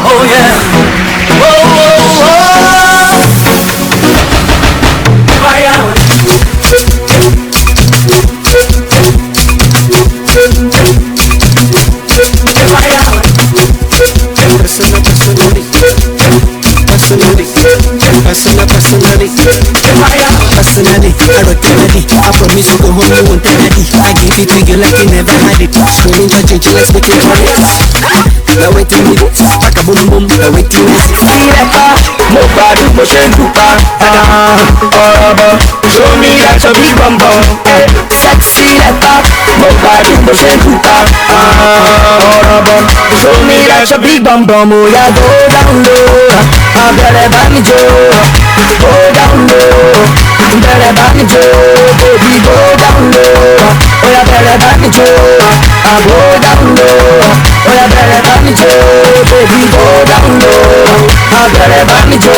Oh yeah. Personally, originally, I promise you go home, you won't tell daddy. I give it to you like you never had it. Screaming for change, let's make it for it. Now waiting with it, pack a boom boom, now waiting with it. Mo gbádùn bó ṣe ń dùpá ọ̀rọ̀ bọ̀ show me that your big bum bum sexy lẹ́pà. Mo gbádùn bó ṣe ń dùpá ọ̀rọ̀ bọ̀ show me that your big bum bum. Oya go down low, abẹ́rẹ́ bá mi jó. Go down low, bẹ̀rẹ̀ bá mi jó. Baby go down low, oya bẹ̀rẹ̀ bá mi jó. Go down low, oya bẹ̀rẹ̀ bá mi jó. Baby go down low, bẹ̀rẹ̀ bá mi jó.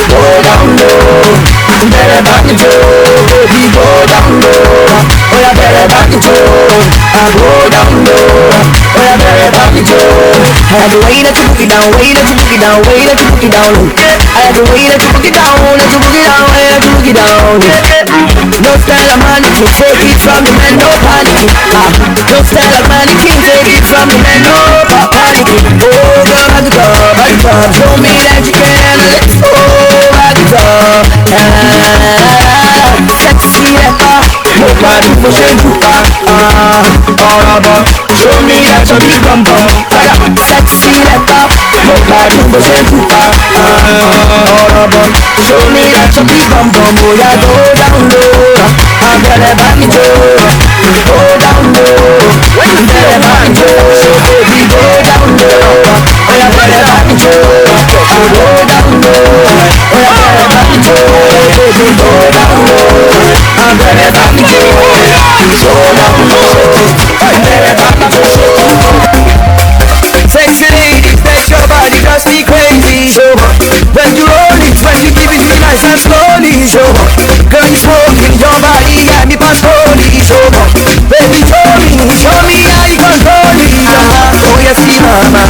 Go down low, bẹ̀rẹ̀ bá mi jó. Baby go down low, oya bẹ̀rẹ̀ bá mi jó. Go down low, oya bẹ̀rẹ̀ bá mi jó. I like the way that you book it down, way that you book it down, way that you book it down. I like the way that you book it down, that you book it down, way that you book it down. No style of mannequin, take it from the man, no panic. No style of mannequin, take it from the man, no panic. Oh girl, back it up, back it up. Show me that you can, let's go, back it up. Sexy rapper, mo gbádùn bó ṣe ń dùpá ọ̀rọ̀ bọ̀ show me that your big bum bum. Sexy rapper, mo gbádùn bó ṣe ń dùpá ọ̀rọ̀ bọ̀ show me that your big bum bum. Oya go down low, abẹ́rẹ́ bá mi jó. Go down low, abẹ́rẹ́ bá mi jó. Baby go down low, oya bẹ̀rẹ̀ bá mi jó. Go down low, oya bẹ̀rẹ̀ bá mi jó. Baby go down low, abẹ́rẹ́ bá mi jó. Go down low, abẹ́rẹ́ bá mi jó. Sexy ladies, make your body just be crazy. So when you roll it, when you give it nice and slowly. So girl, you smoking your body, got me past holy. So baby, show me how you control it. Oh yes, see mama.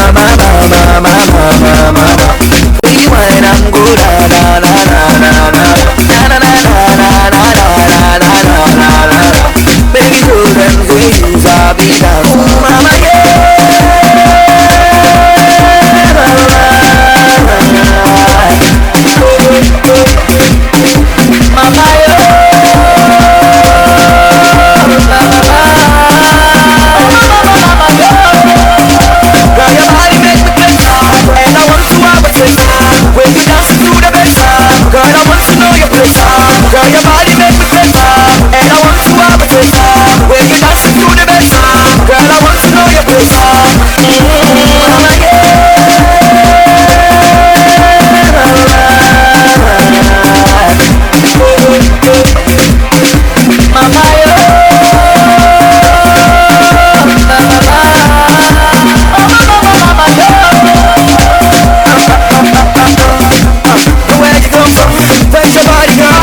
When you wine and go da da da da da da da da da da da da. Baby, do them things I'll be down. Mama, yeah. Girl, your body make me crazy, and I want to have a taste. When you dance to the best, girl, I want to know your place. Mama, where you come from? Where's your body, girl?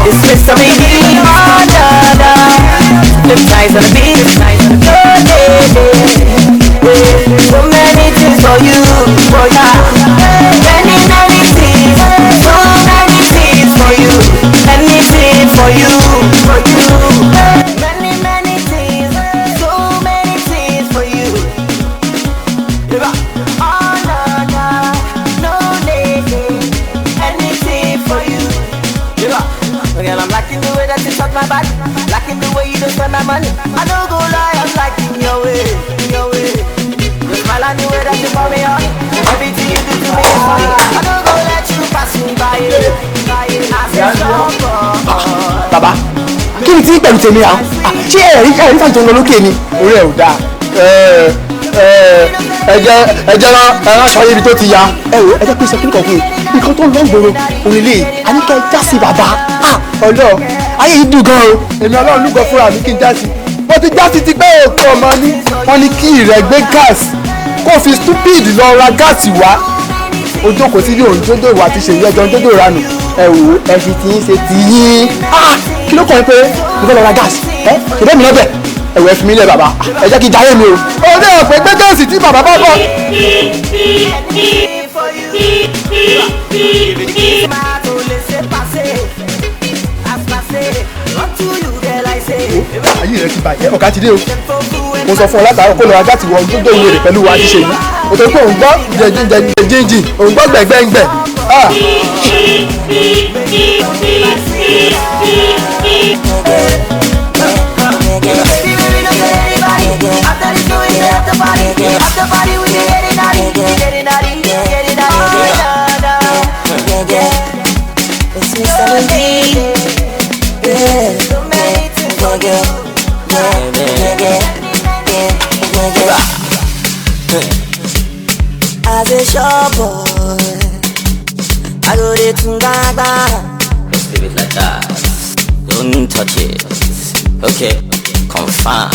It's just a baby, the ties on the beat, so many things for you, for ya. Many things, so many things for you, anything for you, for you. Many things, so many things for you. Oh no, anything for you. Girl, I'm liking the way that you touch my body, liking the way you don't spend my money. I don't go lie, I'm liking your way. You smile and the way that you call me on. Everything you do to me is funny. I don't go let you pass me by. I say strong. Bàbá, kí ni tí pẹ̀lú tèmi à? Ṣé ẹ̀rí fàjọ lọ lókè ni? Orí ẹ̀ ò dáa. Ẹjẹ́ rán aṣọ ayé ibi tó ti ya. Ẹjẹ́ pé sẹ́kúrú kan fún mi. Nǹkan tó ń lọ gbòòrò onílé àníkẹ́ já sí bàbá. Ọlọ́ ayé yìí dùn gan o. Èmi Ọlọ́run lúgọ fúnra mi kí n já sí. Mo ti já sí ti pé òkú ọmọ ní. Wọ́n ní kí rẹ̀ gbé gáàsì. Kó fi stupid lọ ra gáàsì wá. ojú òkò sí ní òun tó dòwò àti ṣèyí ẹjọ́ tó dòwò ranù ẹ wò ẹ fi tí ń ṣe ti yín kí ló kàn ń pé mo fẹ́ lọ ra gáàsì ṣèdè mi lọ́bẹ̀ ẹ̀wọ̀ ẹ fi mí lẹ̀ bàbá ẹ jẹ́ kí n jayé mi o. ó ní ọ̀pẹ gbé gáàsì tí bàbá bá bọ̀. ayé rẹ ti bàjẹ́ ọ̀gá ti dé o mo sọ fún ọ látàárọ̀ kó lọ ra gáàsì wọn tó ìwé rẹ̀ pẹ̀lú wa ti ṣe yìí o tó pé òun gbọ́ jẹjẹjẹjẹjì òun gbọ́ gbẹ̀ngbẹ̀ngbẹ̀. As a shop boy, I go to Tungaba. Let's leave it like that. Don't touch it. Okay, confirm.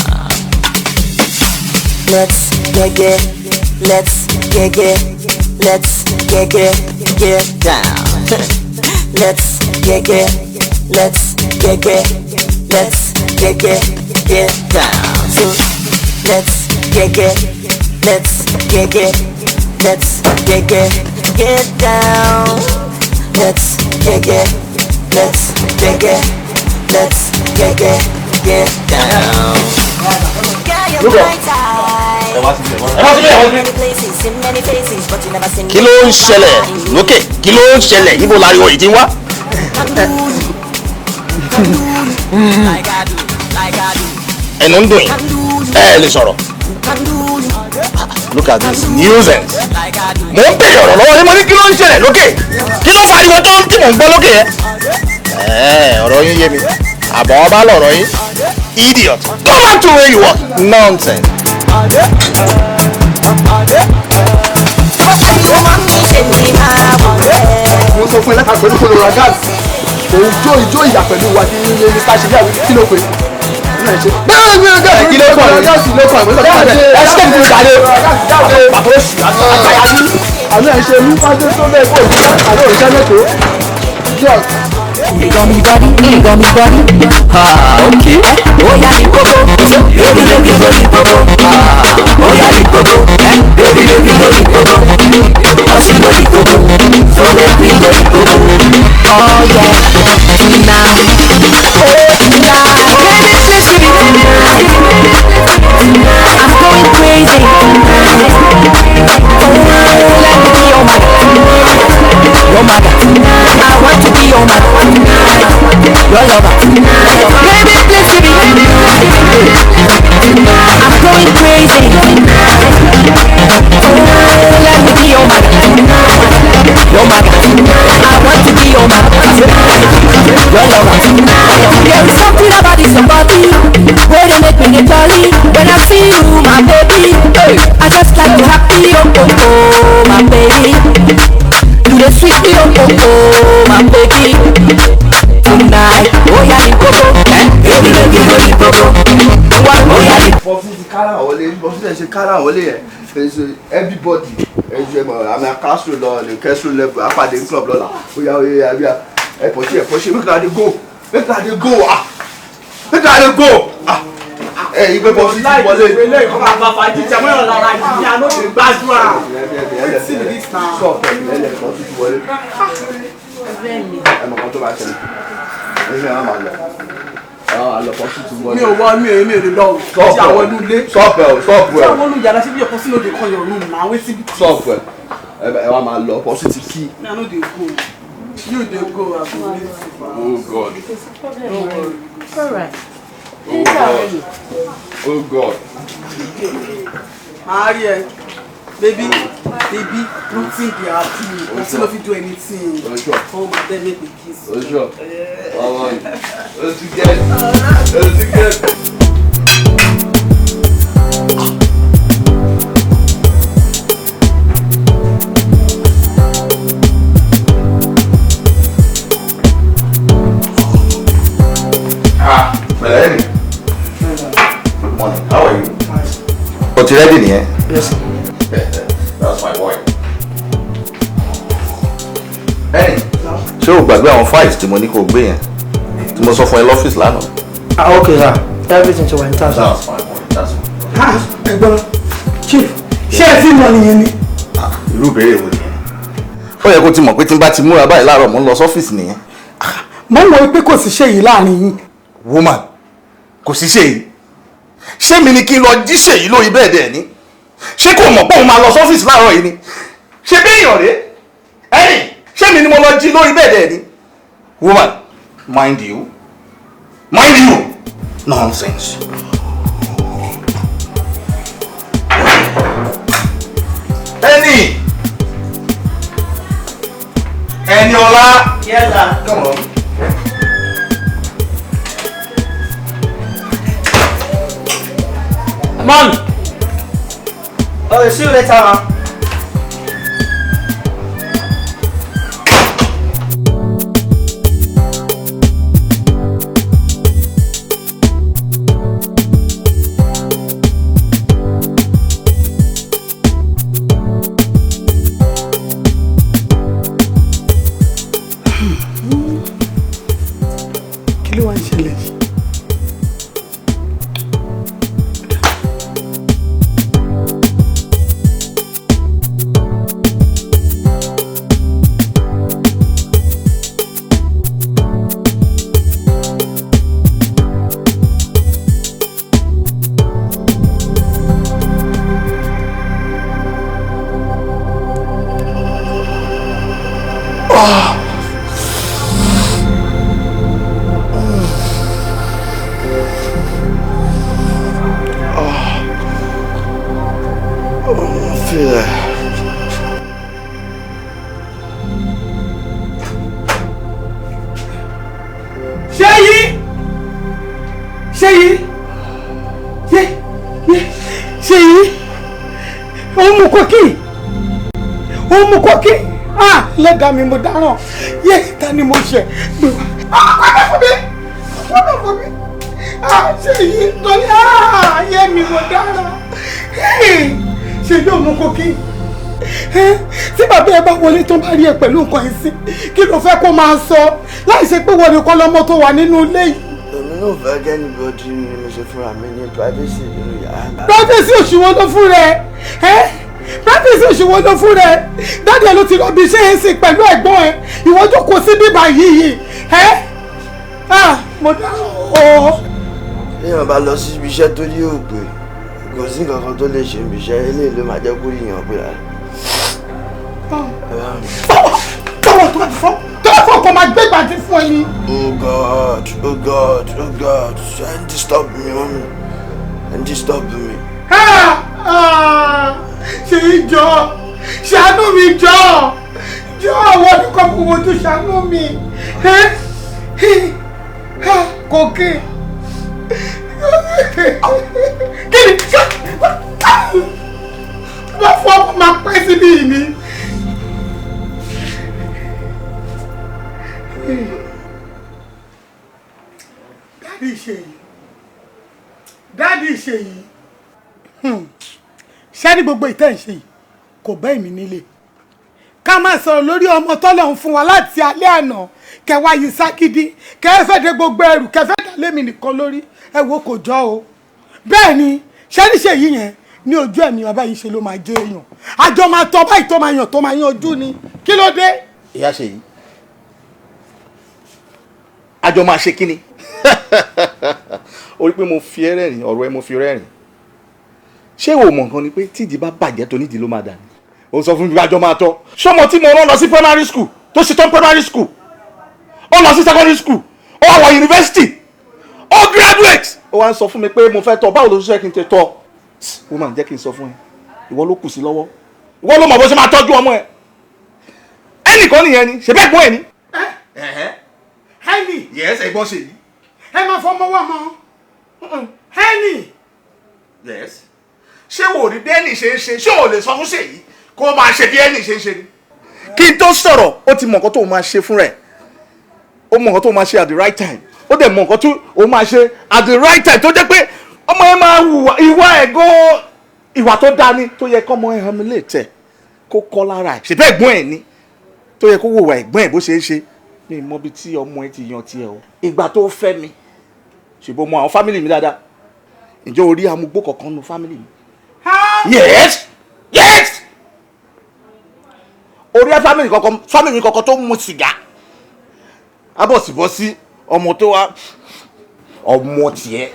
Let's get Down. Let's get down. So let's get down. Let's get down. Kí ló ń ṣẹlẹ̀ lókè? Kí ló ń ṣẹlẹ̀? Ibo láriwo yìí ti ń wá? Ẹnu ń dùn yín. Ẹ lè sọ̀rọ̀. Look at this nuisance. Mo ń bèrè ọ̀rọ̀ lọ́wọ́ ni mo ní kí ló ń ṣẹlẹ̀ lókè? Kí ló fariwo tó tí mò ń gbọ́ lókè yẹn? Ọ̀rọ̀ yín yé mi. Àbọ̀ ọba lọ̀rọ̀ yín. Idiot. Go back to where you were. Nonsense. mo sọ fún ẹ lẹ́ka pẹ̀lú kó lọ ra gáàsì òun jó ìjó ìyà pẹ̀lú wa tí ilé ní sáṣẹ́ yàwó kí ló pé kí ló kọ̀ ọ́ gáàsì ló kọ̀ ọ́ ẹ ṣe kí n jáde pàtó oṣù àgbáyà ní àmì ẹ̀ ṣe mú fájú tó bẹ́ẹ̀ kó òjì àlọ́ òrìṣẹ́ mẹ́tò Got me body. Okay. Oh yeah, the coco. Baby, let me go the coco. Oh yeah, the coco. Baby, let me go the coco. Oh, she go the coco. So let me go the coco. Oh yeah, tonight. Oh tonight. Baby, let's give it tonight. I'm going crazy. Oh, let me be your man. Your mother. I want to be your man. Your lover. Baby, please give me. I'm going crazy. Oh, let me be your man. Your mother. I want to be your man. Your lover. There is something about this body where they make me get jolly. When I see you, my baby, I just like to happy. Oh, my baby. You the sweet me, my baby. Tonight, oh yeah, the coco, baby, let me go the coco. Oh yeah, the bọ́sí ti kára wọlé bọ́sí ti ṣe kára wọlé yẹn ẹ̀ṣẹ̀ everybody ẹ̀ṣẹ̀ mọ̀ àmì àkásù lọ ní kẹ́sù level àpàdé club lọ́la ó yà ó yà bí i ẹ̀pọ̀ṣẹ̀ make na dey go ìgbẹ́ bọ́sí ti wọlé. ilé ìkọ́kọ́ àbáfà jíjà mọ́ ìrọ̀lá ara ìdíyà ló ti gbàdúrà. sọ́ọ̀tẹ̀ ẹ̀lẹ̀ bọ́sí ti wọlé. ẹ̀mọ̀ kan tó bá ṣẹlẹ̀ ẹ̀ṣẹ̀ wọn máa lọ. mi ò wá mi ò lè lọ sí àwọn inú ilé. stop ẹ. tí àwọn olùyàrá síbi ẹ̀kọ́ sínú òde kan yọ̀rùn náà wé síbi. stop ẹ ẹ wá máa lọ bọ́sí ti kí. mi àná dey go you dey go àbúrò mi. Oh God. Oh God. máa rí ẹ baby don't think you are happy you still no fit do anything. Oh my God, make me kiss. Sure. Let's get. Melanie. Good morning. How are you? What you ready here? Yes. That's my boy. Hey, ṣé o gbàgbé àwọn files tí mo ní kó gbé yẹn? Tí mo sọ fún ẹ lọ́fíìsì lánàá. Ah, okay, sir. Everything to went out. That's fine, that's fine. Ah, ẹ̀gbọ́n chief ṣé ẹ ti mọ nìyẹn ni. Irú ìbéèrè wo nìyẹn? Ó yẹ kó ti mọ̀ pé tí n bá ti múra báyìí láàárọ̀ mo ń lọ sọ́fíìsì nìyẹn. mo mọ̀ pé kò sí ṣe yìí láàrin yín. Woman, kò sí ṣe yìí. Ṣé mi ni kí n lọ jí ṣèyí lórí bẹ́ẹ̀dì ẹ̀ ní? Ṣé kò mọ̀ pé òun máa lọ sọ́fíìsì láàárọ̀ yìí ni? Ṣé bí èèyàn rèé? Ẹ̀yìn, ṣé mi ni mo lọ jí lórí bẹ́ẹ̀dì ẹ̀ ní? Woman, mind you. Mind you. Nonsense. Eniola. Yes, sir. Come on. Mom. Okay, see you later, man. Lẹ́gàá mi mo dáràn yé ta ni mo ṣe gbé wá. Wọ́n fún mi ṣe yìí lọ́lẹ́ yé mi mo dáràn ṣe yóò mú kókí. Tí bàbá ẹ bá wọlé tó bá rí ẹ pẹ̀lú nǹkan yìí sí kí ló fẹ́ kó máa sọ láì ṣe pé wọ́n nìkan lọ́mọ tó wà nínú ilé yìí. Èmi náà fẹ́ kẹ́ni bọ́dí ni mo ṣe fúnra mi ní privacy nínú yàrá. Privacy òṣùwọ̀n ló fún rẹ̀ practice òṣùwọ̀n ló fún rẹ̀ dáadé ló ti lọ bí iṣẹ́ yẹn sí pẹ̀lú ẹ̀gbọ́n ẹ̀ ìwọ jókòó sí bíbá yìí mo dá o. Téèyàn bá lọ sí ibi iṣẹ́ tó ní òpè kò sí nǹkan kan tó lè ṣe ibi iṣẹ́ eléyìí ló máa jẹ́ kó yíyan pé rà. tọwọ́ tó fọ́ tọwọ́ kan máa gbé ìbàdí fún ẹ ni. Oh God, oh God, oh God, ẹ ń disturb mi mọ́mi ẹ ń disturb mi. Ṣe ìjọ ṣàánú mi jọ àwọn ọdúnkọ gbogbo tó ṣàánú mi kòkè kí ni wọ́n fọ́ ọmọ máa pẹ́ síbí yìí ni. Dádì Ṣèyí ṣẹ́ni gbogbo ìtẹ́ ìṣe yìí kò bẹ́ èmi nílé ká má sọ̀rọ̀ lórí ọmọ tọ́lọ̀ ń fún wa láti alẹ́ àná kẹwàá yìí ságídí kẹfẹ́ de gbogbo ẹrù kẹfẹ́ dà lémi nìkan lórí ẹ wo kò jọ o bẹ́ẹ̀ ni ṣẹ́ni ṣe yìí yẹn ní ojú ẹ̀mí bàbá yìí ṣe ló máa jẹ́ èèyàn àjọ máa tọ́ báyìí tó máa yàn tó máa yan ojú ni kí ló dé. Ìyá Ṣèyí àjọ máa ṣe kíni orí pé mo fi rẹ́rìn ọ̀rọ̀ ẹ mo fi rẹ́rìn ṣé o mọ̀ nǹkan ni pé tídìí bá bàjẹ́ tó nídìí ló máa dà ní o sọ fún mi àjọ máa tọ́ ṣọmọ tí mo rán lọ sí primary school tó ṣe tán primary school ó lọ sí secondary school ó wà wọ university ó graduate ó wá ń sọ fún mi pé mo fẹ́ tọ́ báwo ló ṣe kí n tẹ tọ́ ó máa ń jẹ́ kí n sọ fún ẹ ìwọ ló kù sí lọ́wọ́ ìwọ ló mọ̀ bó ṣe máa tọ́jú ọmọ ẹ ẹnìkan nìyẹn ni ṣe bẹ́ẹ̀ gbọ́n ẹ ni. Henny. Yes, ẹ̀gbọ́n Ṣèyí. Ẹ máa fọmọ wà mọ́. Henny. Yes. Ṣé wò ní bí ẹnì ṣe ń ṣe ṣé o lè sọ fún Ṣèyí kó o máa ṣe bí ẹnì ṣe ń ṣe ni. Kí n tó sọ̀rọ̀ ó ti mọ̀ nǹkan tó máa ṣe fún rẹ̀ ó mọ̀ nǹkan tó máa ṣe at the right time ó dẹ̀ mọ̀ nǹkan tó o máa ṣe at the right time tó jẹ́ pé ọmọ yẹn máa hùwà ìwà ẹ̀ gan ìwà tó dáa ni tó yẹ kọ́mọ ẹ̀ hàn mí lè tẹ̀ kó kọ́ lára ẹ̀ ṣe bẹ́ẹ̀ gbọ́n ẹ̀ ni tó yẹ kó wò wá ẹ̀gbọ́n ẹ̀ bó ṣe ń ṣe ní mọ bí tí ọmọ ẹ ti yan tiẹ̀ o. ìgbà tó fẹ́ mi ṣùgbọ́n mo àwọn fámìlì mi dáadáa ǹjẹ́ o rí amúgbó kankan nu fámìlì mi. yes orí ẹ fámìlì mi kankan tó mu sìgá abọ̀sibọ́sí ọmọ tó wá ọmọ tiẹ̀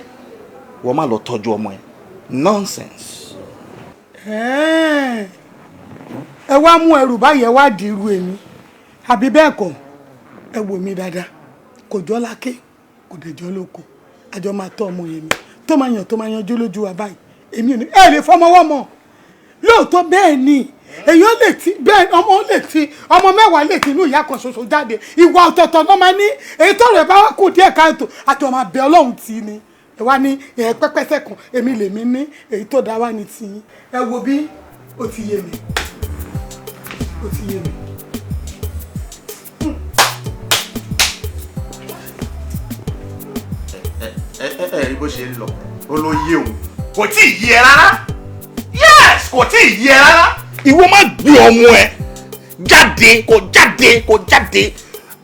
wọ́n má lọ tọ́jú ọmọ ẹ nonsense. ẹ wá mú ẹrù báyẹn wá di irú èmi àbí bẹ́ẹ̀ kọ́ ẹ wò mí dáadáa kò jọ́ láké kò dẹ̀ jọ́ lóko àjọ máa tọ́ ọmọ yẹn mi tó máa yanjú lójú wa báyìí èmi ò ní ẹ lè fọmọwọ́ mọ́ lóòótọ́ bẹ́ẹ̀ ni èèyàn lè ti bẹ́ẹ̀ ọmọ mẹ́wàá lè ti inú ìyá kan ṣoṣo jáde ìwà ọ̀tọ̀ọ̀tọ̀ náà máa ní èyí tó rẹ̀ bá wá kù díẹ̀ káàtó àti ọmọ abẹ́ ọlọ́run tì í ni ẹ wá ní pẹ́pẹ́sẹ̀ kan èmi lèmi ní èyí tó dá wá ní tì í ẹ wo bí ó ti yé mi. rí bó ṣe ń lọ ó ló yé òun kò tí ì yé ẹ rárá yes kò tí ì yé ẹ rárá ìwọ má gbé ọmọ ẹ jáde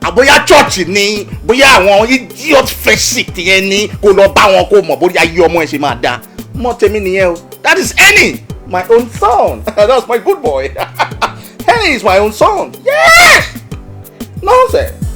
àbóyá chọ́ọ̀chì ni bóyá àwọn idiot fẹ́sìk yẹn ni kò lọ bá wọn kó mọ̀ bóyá ayé ọmọ ẹ ṣe máa dáa mọ́ tèmi nìyẹn o that is Henny my own son that's my good boy Henny is my own son yes nonsense.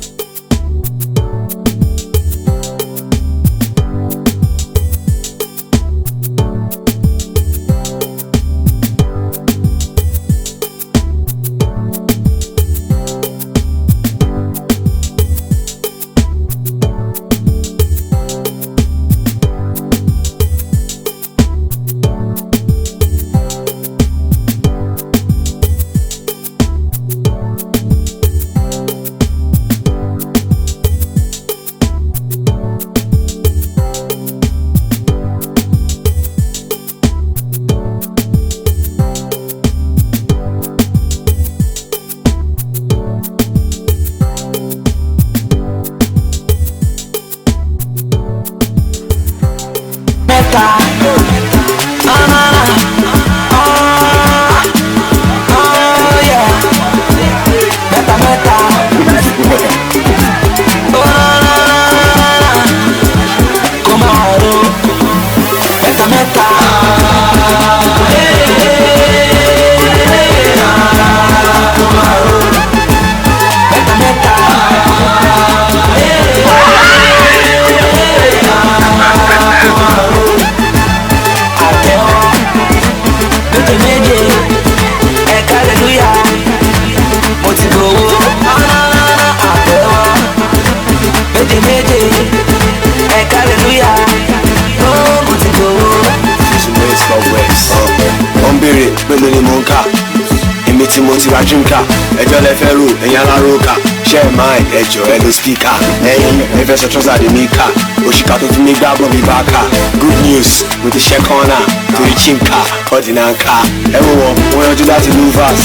ẹjọ́ lẹ fẹ́ rò ẹ̀yin aláròkà ṣe é máa ẹjọ́ ẹ ló spíkà ẹ̀yin ẹ fẹ́ sọ trọ́sà dé ní ká òṣìkà tó tún ní gbàgbọ́ mi bá ká good news mo ti ṣe kọ́nà torí chimka ọ̀dìnàǹkà ẹ wò wọ́n yanjú láti luvas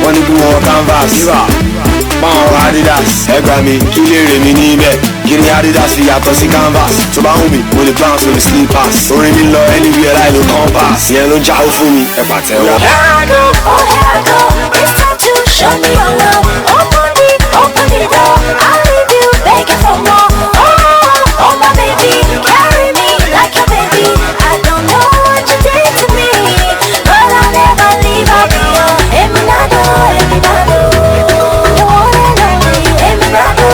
wọ́n ní kí wọ́n canvas báwọn wọ Adidas ẹ gbà mí kí lè rè mí níbẹ̀ kí ni Adidas fi yàtọ̀ sí canvas tó bá wù mí mo lè bounce with slippers orin mi lọ anywhere láì lo compass ìyẹn ló ń jáwó fún mi ẹ pàtẹ́wọ́. Show me your love, open the door. I'll leave you begging for more. Oh my baby, carry me like your baby. I don't know what you did to me, but I'll never leave. I'll be your Eminado. The one and only Eminado.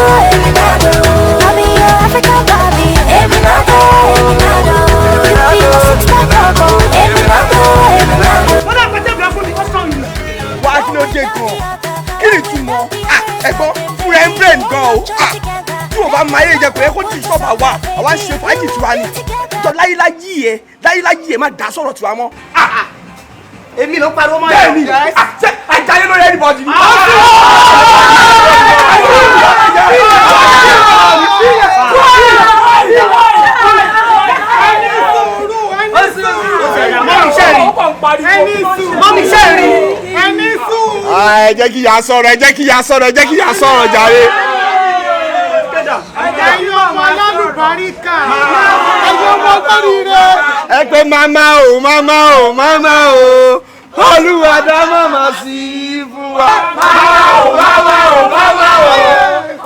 I'll be your African Barbie, Eminado. You be my six-pack Coco, Eminado. Wá kí ló dé gan-an? Kí ni ìtumọ̀? Ẹ̀gbọ́n fúnra ẹ̀ ń brain gan o. Tí o bá máa yé jẹ kò yẹ kó ti sọ́ọ̀bù àwa ń ṣe fàájì tiwa ni. Ìjọ láyéláyé ẹ̀ má dá sọ̀rọ̀ tiwa mọ́. Èmi ló ń pariwo mọ́ ẹ̀. Bẹ́ẹ̀ni, ṣé àjàyè lórí ẹnìbọ̀dì ni? Mọ́mí sẹ́ẹ̀rì. Ẹ jẹ́ kí ya sọ̀rọ̀ jàre. ẹ̀yin ọmọ alálùbáríkà ẹ̀yin ọmọ gbọ́rìíre. Ẹ pé màmá o Olúwa dá màmá sí fún wa. Báwa o.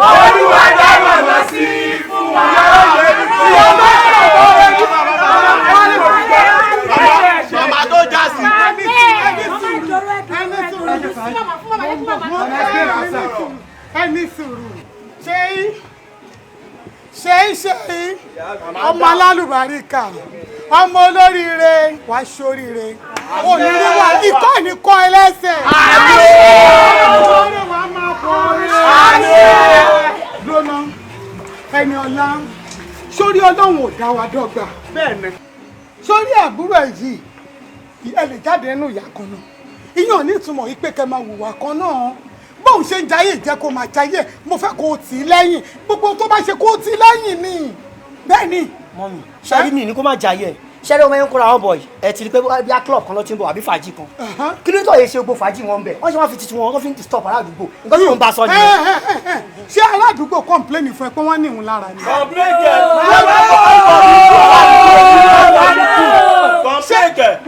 Olúwa dá màmá sí fún wa. Màmá tó já sí. Ẹni sùúrù ṣe ọmọ alálùbáríkà ọmọ olóríire wàá ṣoríire oníríwá ikọ́ ìníkọ́ ẹlẹ́sẹ̀ ọmọdé wàá máa bọ̀ lónà ẹni ọlá sórí ọlọ́run ò dá wa dọ́gba bẹ́ẹ̀ni sórí àbúrò ẹ̀ yìí ẹ lè jáde nínú ìyá kan náà ìyàn nítumọ̀ yìí pé kẹ́ máa hùwà kan náà bóun ṣe ń jayé jẹ́ kó máa jayé mo fẹ́ kó o tì í lẹ́yìn gbogbo tó bá ṣe kó o tì í lẹ́yìn ni bẹ́ẹ̀ ni. mọ́mí ṣẹ́rí mi ní kó má jayé ṣẹ́rí ọmọ yẹn ń kóra wọn bọ̀ yìí ẹ ti rí pé bí a club kan ló ti ń bọ̀ àbí fàájì kan kí ló tó yẹ ṣe gbogbo fàájì wọn bẹ̀ wọ́n ṣe wọ́n fi titi wọn wọ́n fi ń stop aládùúgbò nǹkan tí mò ń bá sọ nìyẹn. ṣé aládùúgbò kọ́ńpléènì fún ẹ pé wọ́n ní ìhun lára ni.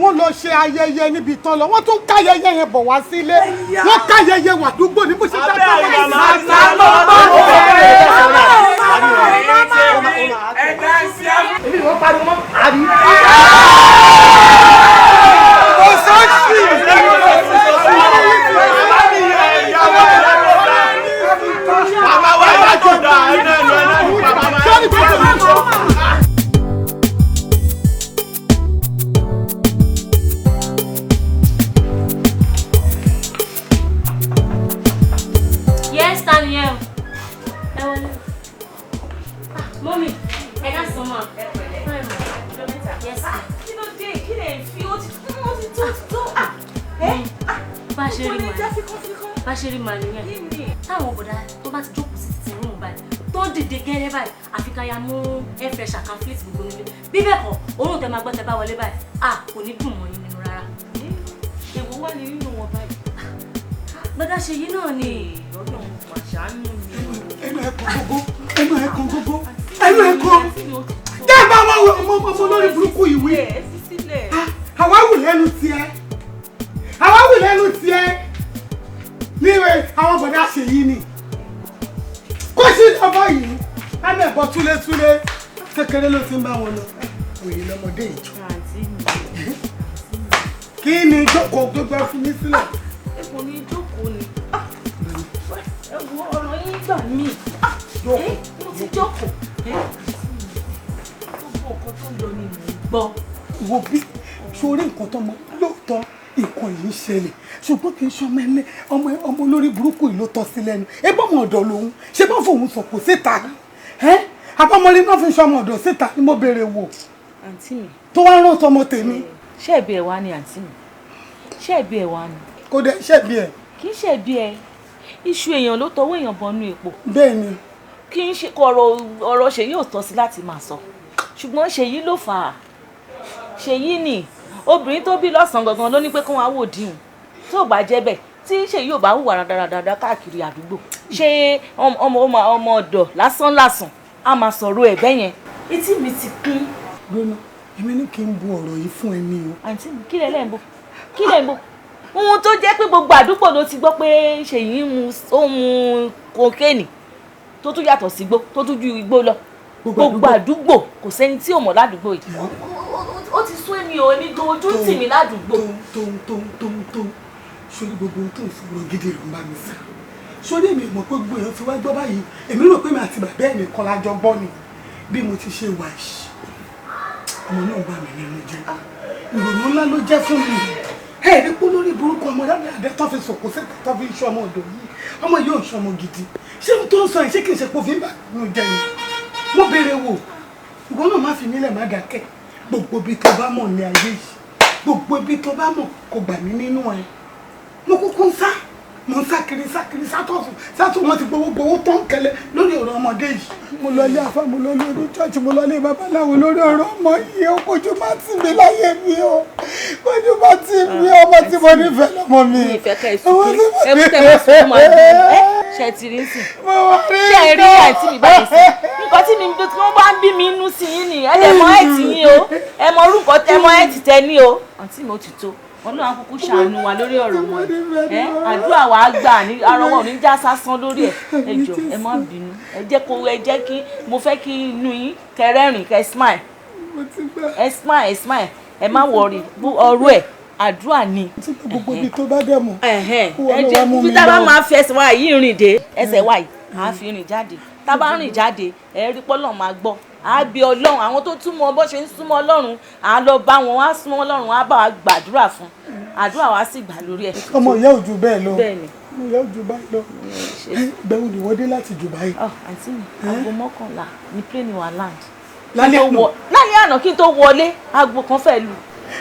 wọ́n lọ ṣe ayẹyẹ níbi tán lọ wọ́n tún káyẹyẹ yẹn bọ̀ wá sílé wọ́n káyẹyẹ wà dúgbò ní bó ṣe dá tó Yes, Daniel. Mommy, I got some more. Yes. Kí ló dé? Kí lè fi ó ti tó. Bá ṣe rí màá nìyẹn. Táwọn bọ̀dá tó bá ti jókòó sí ti rúùn báyìí, tó dìde gẹ́rẹ́ báyìí, àfi ká ya mú air fresh àkànflit gbogbo nílé. Bí bẹ́ẹ̀ kọ́, òórùn tẹ máa gbọ́ tẹ bá wọlé báyìí, kò ní dùn mọ́ yín nínú rárá. Èwo wá ní nínú wọn báyìí? Bọ́dá ṣe yìí náà ni. ẹnu ẹ̀kan gógó jẹ́ bá ọmọ lórí burúkú ìwé àwáwù lẹ́nu tiẹ̀ níwẹ̀ àwọn bọ̀dá ṣe yìí ni kó sí ọmọ yìí ẹnu ẹ̀bọ túlétúlé kékeré ló ti ń bá wọn lọ òye lọmọdé ìjọ kí ni jókòó gbogbo fún mi sílẹ̀. Èpo ni jókòó ni. Ẹ̀wọ̀n ọ̀rọ̀ yín gbà mí. Mo ti jókòó. Gbogbo nǹkan tó ń lọ ni mò ń gbọ́. Wo bí sórí nǹkan tó mọ lóòótọ́ nǹkan yìí ń ṣẹlẹ̀ ṣùgbọ́n kì í ṣe ọmọ olórí burúkú yìí ló tọ́ sí lẹ́nu ebí ọmọ ọ̀dọ̀ lòun ṣé bá fòun sọ̀kò síta àbámọ́lé náà fi ṣe ọmọ ọ̀dọ̀ síta ni mo béèrè wò. Àǹtí mi. Tó wá rán tọmọ tèmi. Ṣé ẹ̀bi ẹ̀ wá ni àǹtí mi? Ṣé ẹ̀bi ẹ̀ wá ni? Kò dẹ̀ ṣẹ̀bi ẹ̀. Kì í ṣẹ̀bi ẹ̀. Iṣu èèyàn ló tọwọ́ èèyàn bọnú epo. Bẹ́ẹ̀ ni. Kì í ṣe kọ ọ̀rọ̀ Ṣèyí ò tọ́ sí láti máa sọ. Ṣùgbọ́n Ṣèyí ló fà á. Ṣèyí ni obìnrin tó bí lọ́sàn-án gangan ló ní pé kó wá wò díhùn. Tó bá jẹ́ bẹ́ẹ̀ tí Ṣèyí ò bá hùwà dáradára káàkiri àdúgbò. Ṣé ọmọ ọ̀dọ̀ lásán a máa sọ̀rọ̀ ẹ̀ bẹ́yẹn. Etí mi ti kún. Gbóná èmi ní kí n bu ọ̀rọ̀ yìí fún ẹni o. Àǹtí mi kí lẹ̀ ń bọ̀? Ohun tó jẹ́ pé gbogbo àdúgbò ló ti gbọ́ pé Ṣèyí mu kokéènì tó tún yàtọ̀ sí igbó tó tún ju igbó lọ. Gbogbo àdúgbò kò sẹ́ni tí ò mọ̀ ládùúgbò yìí. Ó ti sún èmi ò ní gan ojú tì mí ládùúgbò. tó sórí gbogbo ohun tó ń sọ̀rọ̀ gidi ló ń bá mi sá. Sórí èmi mọ̀ pé gbogbo èèyàn fi wá gbọ́ báyìí èmi rò pé mi àti bàbá ẹ̀ nìkan la jọ gbọ́ ni bí mo ti ṣe wà yìí ọmọ náà bá mi nínú jẹ́ ìrònú ńlá ló jẹ́ fún mi. Ẹ rí pé lórí burúkú ọmọ dáadáa tó fi sòkò síta tó fi ṣe ọmọ ọ̀dọ̀ yìí ọmọ yóò ṣe ọmọ gidi ṣé n tó ń sọ yìí ṣé kì í ṣe pé òfin bá mi jẹ ni mo béèrè wò ìwọ náà má fi nílẹ̀ má dákẹ́ gbogbo ibi tó bá mọ̀ ní ayé yìí gbogbo ibi tó bá mọ̀ kò gbà mí nínú ẹ mo kúkú ń sá mo ń sá kiri sátọ̀ wọn ti gbowó tó ń kẹlẹ̀ lórí ọ̀rọ̀ ọmọdé yìí mo lọ ilé afá mo lọ ilé oní church mo lọ ilé babaláwo lórí ọ̀rọ̀ ọmọ yìí ó kojú má tì mí láyé mi o kojú má tì mí ọmọ tí mo nífẹ̀ẹ́ lọ́mọ mi. Ìfẹ́ ká ìsúkú ẹkú tẹ mọ sùn máa ń ṣe ti rí sìn ṣe ẹ rí àǹtí mi báyìí sí nǹkan tí wọ́n bá ń bí mi inú sí yín ni ẹ lè mọ ẹ̀ tì yín o ẹ mọ orúkọ tẹ mọ ẹ̀ tì tẹ ní o àǹtí mi ó ti tó Ọlọ́run á kúkú ṣàánú wa lórí ọ̀rọ̀ wọn àdúrà wa gbà ní arọwọ́ ò ní já sásán lórí ẹ̀ ẹ jọ̀ọ́ ẹ má bínú ẹ jẹ́ kí mo fẹ́ kí inú yín kẹrẹ́rìn kẹ smile ẹ smile ẹ má wọrí ọ̀rọ̀ ẹ̀ àdúrà ni. gbogbo ibi tó bá dẹ̀ mọ́ ẹ jẹ́ bí tá a bá máa fi ẹsẹ̀ wa yìí rìn dé ẹsẹ̀ wa yìí àá fi rìn jáde tá a bá rìn jáde ẹ rí pọ́lọ́ máa gbọ́ a bí Ọlọ́run àwọn tó túmọ̀ bó ṣe ń súnmọ́ Ọlọ́run à lọ bá wọn wá súnmọ́ Ọlọ́run á bá wa gbàdúrà fún àdúrà wa sì gbà lórí ẹ̀. ọmọ ìyá ò jù bẹ́ẹ̀ lọ ọmọ ìyá ò jù báyìí lọ bẹ́ẹ̀ ni wọ́n dé láti jù báyìí. àǹtí mi aago 11 ní plane wa land lálẹ́ àná kí n tó wọlé aago kan fẹ́ lù.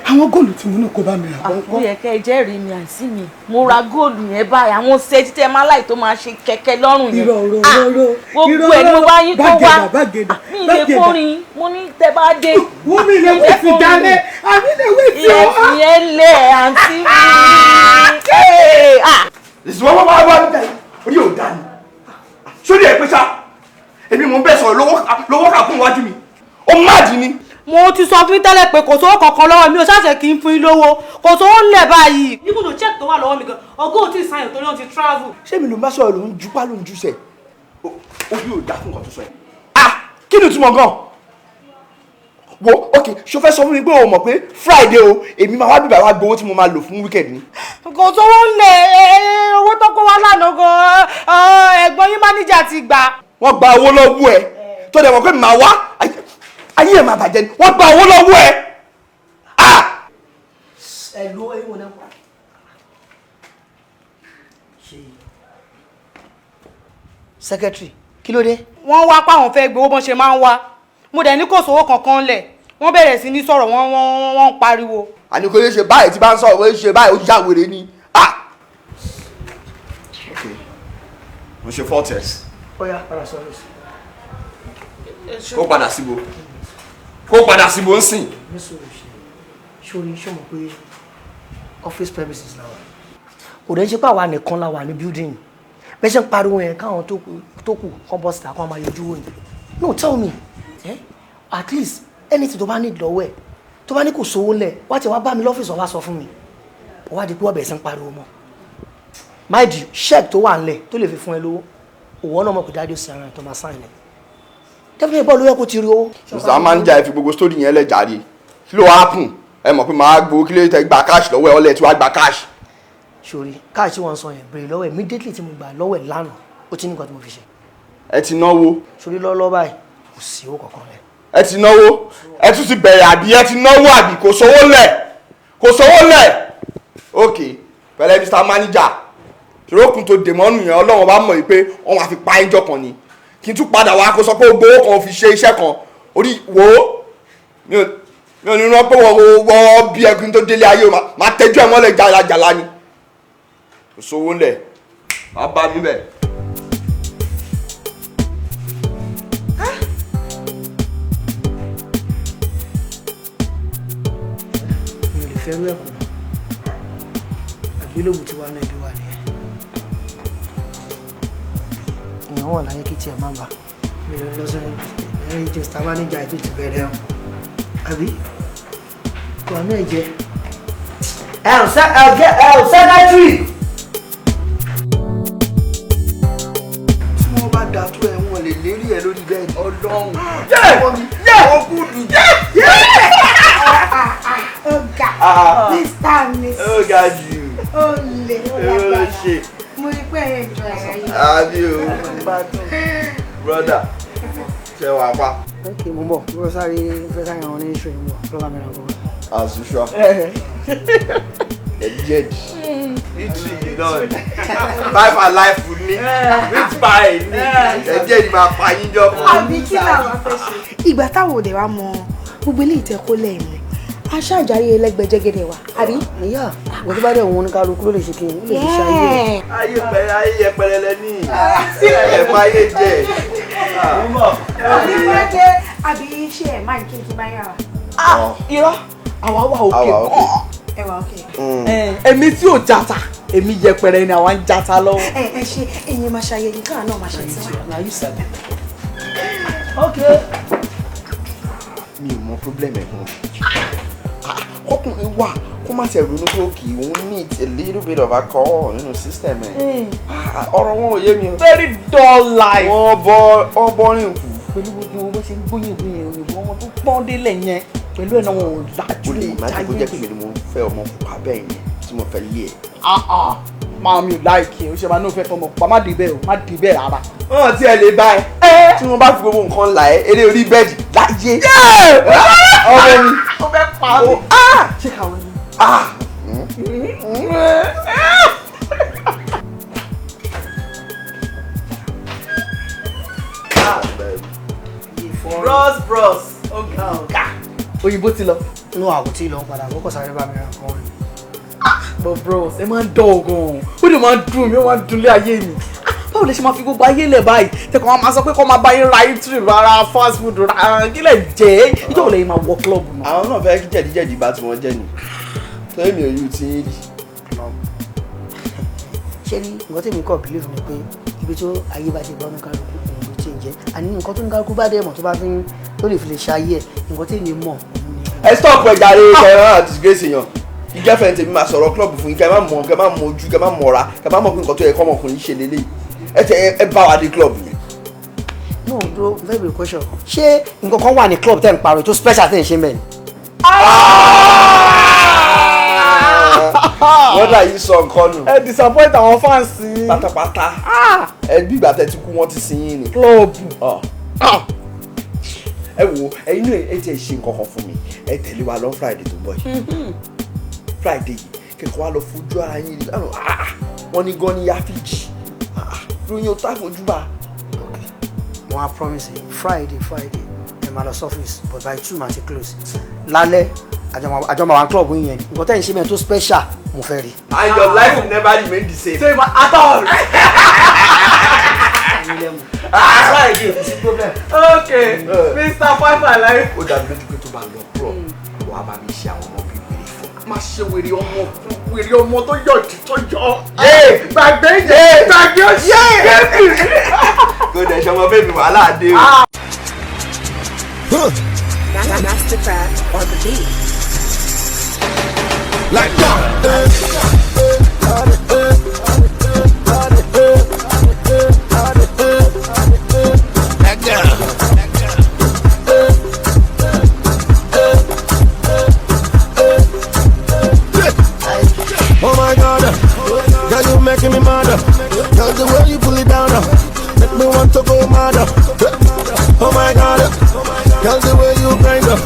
àwọn góòlù tí mo ní kó bá mi rà bọ́. ó yẹ kẹ́ ẹ jẹ́rìí mi àǹtí mi mo ra góòlù yẹn báyìí àwọn ṣẹ́ẹ́tì tẹ́ máa láì tó máa ṣe kẹ̀kẹ́ lọ́rùn yẹn. gbogbo ẹ̀ ni mo wá yín tó wá mi lè kórin mo ní tẹ́ bá dé. wọ́n mi lè wé sí dalẹ̀ àmì lè wé sí ọ́. ìyẹn lẹ̀ àǹtí mi. ìsìn wọn bá wà níta yìí orí ò dá ni sórí ẹ pé sá èmi mò ń bẹ sọ̀rọ̀ lọ́wọ́ kà fún iwájú mi ó máàdì ni. mo ti sọ fún yín tẹ́lẹ̀ pé kò sówó kankan lọ́wọ́ mi ò ṣàṣẹ kí n fún yín lówó kò sówó ńlẹ̀ báyìí. nígbà tó check tó wà lọ́wọ́ mi gan ọgọ́ ò tí ì sáyẹn torí wọ́n ti travel. ṣé mi ló ń bá sọ̀rọ̀ ló ń jupá ló ń jùṣẹ̀ orí ò dá fún nǹkan tó sọ yẹn. kí ni ìtumọ̀ gan? wo ok ṣo fẹ́ sọ fún mi pé o mọ̀ pé Friday o èmi máa wá bíbá wá gbowó tí mo máa lò fún weekend ni. kò sówó ńlẹ̀ owó tó kó wá lánàá gan ẹ̀gbọ́n yín máníjà ti gbà. wọ́n gba owó lọ́wọ́ ẹ̀ tó dẹ̀ mọ̀ pé màá wá ayé ẹ̀ máa bàjẹ́ ni wọ́n gba owó lọ́wọ́ ẹ̀. ẹ lo ẹyin wọn náà. secretary kí ló dé. wọ́n wá páwọn fẹ́ gbowó bọ́n ṣe máa ń wá mo dẹ̀ ní kò sówó kankan lẹ̀ wọ́n bẹ̀rẹ̀ sí ní sọ̀rọ̀ wọ́n ń pariwo. àní kò lè ṣe báyìí tí bá ń sọ̀rọ̀ wọ́n ṣe báyìí ó já wèrè ni. ok mo ṣe 4 tests. ó yá padà sọ̀rọ̀ sí. kó padà síbo kó padà síbo ń sìn. sórí ṣé mo pé office premises la wà kò dẹ́ ṣe pé àwa nìkan la wà ní building bẹ́ẹ̀ ṣe ń pariwo yẹn káwọn tó kù kán bọ́ síta kán máa yọjú wò yẹn no tell me at least anything tó bá ní lọ́wọ́ ẹ̀ tó bá ní kò sówó lẹ̀ wá ti wá bá mi lọ́fíìsì wá sọ fún mi wá di pé wọ́n bẹ̀rẹ̀ sí ń pariwo mọ́ mind you check tó wà ńlẹ̀ tó lè fi fún ẹ lówó òwò náà mọ̀ pé dájú sí ara ẹ̀ tó máa sáìn ẹ̀ definitely bọ́ọ̀lù yẹ kó ti rí owó. mr manager ẹ fi gbogbo story yẹn lẹ jàre kí ló happen ẹ mọ̀ pé màá gbowó kí ló tẹ gba cash lọ́wọ́ ẹ ọlẹ́ tí wàá gba cash. sori cash tí wọ́n sọ yẹn béèrè lọ́wọ́ immediately tí mo gbà lọ́wọ́ ẹ̀ lánàá ó ti ní nǹkan tí mo fi ṣe. ẹ ti náwó. sori lọ́wọ́ báyìí kò sí owó kankan lẹ̀. ẹ ti náwó ẹ tún ti bẹ̀rẹ̀ àbí ẹ ti náwó àbí kò sówó lẹ̀ kò sówó lẹ̀ ok pẹ̀lẹ́ mr manager ìrókùn tó dè mọ́nù yẹn ọlọ́run bá mọ̀ pé wọ́n máa fi pa ẹjọ́ kan ni kí n tún padà wá kó sọ pé gbowó kan fi ṣe iṣẹ́ kan orí wo mi ò ní rán pé wọ́n bí ẹkùn tó délé ayé o máa tẹ́jú ẹ̀ mọ́lẹ̀ jàlá ni kò sówó lẹ̀ wàá bá mi bẹ̀. mi ò lè fẹ́ rú ẹ̀kọ́ àgbélébù tí wà náà ibi wà nìyẹn èèyàn wà láyé kí tiẹ̀ má bà mi ò lọ sọ́yìn ẹ̀rín ìjọ sábà níjà ètò ti bẹ̀rẹ̀ ọ̀ àbí wà náà jẹ́ secretary. tí wọ́n bá dà tó ẹ̀ wọ́n lè lérí ẹ̀ lórí bẹ́ẹ̀ ọlọ́run Mr. Miss. ó ga jù ó lè ó ṣe mo rí pé ẹ̀ jọ ẹ̀ yìí. àbí o broda ṣe wà pa. ok mo bọ̀ mo sáré fẹ́ sáyẹn àwọn oníṣòwò ń bọ̀ lọ́wọ́ mi náà kọ́. as usual ẹ̀jẹ̀dì ìtì náà life and life ní rich pie ní ẹ̀jẹ̀dì máa pa yín jọ. àbí kí làwọn fẹ́ ṣe. ìgbà táwọn òde wa mọ gbogbo ilé ìtẹ́kọ́ lẹ́yìn aṣáàjáyé ẹlẹ́gbẹ́jẹ́gẹ́dẹ́ wa àbí. ìyá àwọn tó bá dẹ̀ wọn ní kálukú ló lè ṣe kí n lè fi ṣayé. ayé yẹpẹrẹ lẹ́ní ẹ̀fọ́ ayé jẹ. àbí wájẹ́ àbí ṣe ẹ̀ máa ń kí n kí bá yàrá. irọ́ àwa wà òkè ẹ wà òkè. èmi tí ò jata èmi yẹpẹrẹ ni àwa ń jata lọ́wọ́. ẹ ṣe ẹyin máa ṣayẹyẹ káà náà máa ṣe tiwa. ok. mi ò mọ problem ẹ̀ gan ọkùnrin wà kó kó má ṣe ronú pé òkè òun need a little bit of alcohol nínú system ẹ̀. ọ̀rọ̀ wọn ò yé mi o. very dull life. wọ́n bọ́rin kù. pẹ̀lú gbogbo bó ṣe ń gbóyè òyìnbó wọn tó pọ́n délẹ̀ yẹn pẹ̀lú ẹ̀ náà wọn ò dájú ní ìjáyé. kó jẹ́ pé mi ni mo fẹ́ ọmọ pupa bẹ́ẹ̀ yẹn tí mo fẹ́ lé ẹ̀. máa mi ò láìkí o ṣe máa ní o fẹ́ fọmọ pupa má dì bẹ́ẹ̀ o má dì bẹ́ẹ̀ rárá. wọ́n ti ẹ̀ lè bá ẹ tí wọ́n bá fi gbogbo nǹkan là ẹ́ eré orí bẹ́ẹ̀dì láyé. ọmọ mi. ó fẹ́ pa mi. ṣé káwọn ni. bros ọ̀gá òyìnbó ti lọ. inú àwòtí lọ padà àkókò sáré bá mi ra nǹkan rẹ. but bros ẹ máa ń dọ̀ gan-an ó lè máa ń dùn mí ó máa ń dùn lé ayé mi. báwo lè ṣe máa fi gbogbo ayé lẹ̀ báyìí tẹkọ̀ wọn máa sọ pé kọ́ máa bá yín ra eatery rárá fast food rárá kí lè jẹ́ ìjọba lè máa wọ club náà. àwọn náà fẹ́ kí jẹ̀díjẹ̀dí bá tí wọ́n jẹ́ ni tó èmi ò yù tí ń rí. ṣé ní nǹkan tèmi kọ́ believe ni pé ibi tó ayé bá ti gbọ́ oníkálukú òun ló ti ń jẹ́ àní nǹkan tó oníkálukú bá dẹ̀ mọ̀ tó bá fi tó lè fi lè ṣayé ẹ̀ nǹkan tèmi mọ̀. ẹ stop ẹ jàre kẹrin àti disgrace yàn ìjẹ́fẹ̀ẹ́ tèmi máa sọ̀rọ̀ club fún yín kẹ́ má mọ̀ ojú kẹ́ má mọ̀ra kẹ́ má mọ̀ pé nǹkan tó yẹ kọ́ ọmọkùnrin ṣe lélẹ́yìí ẹ bá wa dé club yẹn. no bro very good question ṣé nǹkan kan wà ní club tẹ́ ń parọ́ tó special tẹ́ ń ṣe mẹ́rin. wọ́n dà yìí sọ nǹkan nù. ẹ disappoint àwọn fans yín. pátápátá ẹ bí ìgbà tẹ́ ti kú wọ́n ti sin yín ni. club. ẹ wo ẹ̀yin náà ẹ ti ṣe nǹkan kan fún mi ẹ tẹ̀lé wa lọ Friday tó ń bọ̀ yìí Friday yìí kẹ́kọ̀ọ́ wa lọ fojú ara yín rí wọ́n ní gan ni yáfíjì lóyún o tá fojú bá. wọ́n á promise you Friday ẹ máa lọ surface but by 2 máa ti close lálẹ́ àjọmọ̀ àwọn club yẹn nǹkan tẹ́ ń ṣe mẹ́rin tó special mo fẹ́ rí. and your life will never remain the same. same at all. Friday kò sí problem. okay Mr. Five Alive. ó dàbí lójú pé tó bá lọ pro wàá bá mi ṣe àwọn ọmọ bíi wèrè fún. má ṣe wèrè ọmọ tó yọ tó yọ. gbàgbé òṣì kébì. kò dẹ̀ ṣọmọ bẹ́ẹ̀ mi wàhálà dé o. Mastercraft on the beat. Like that. Oh my God, girl, you making me mad. Girl, the way you pull it down, make me want to go mad. Oh my God, girl, the way you grind up.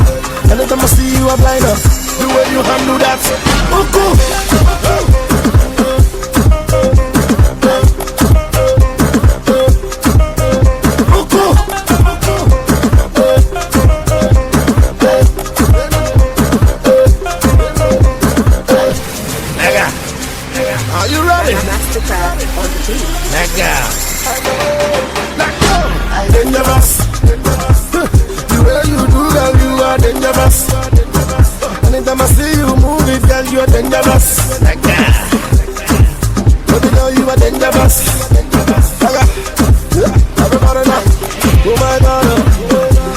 Anytime I see you, I'm blind up. The way you handle that, oh cool. Are you ready? Mastercraft on the beat. Dangerous. The way you do, girl, you are dangerous. Anytime I see you move it, girl, you are dangerous. Baby girl, you are dangerous. Everybody now. Oh my God,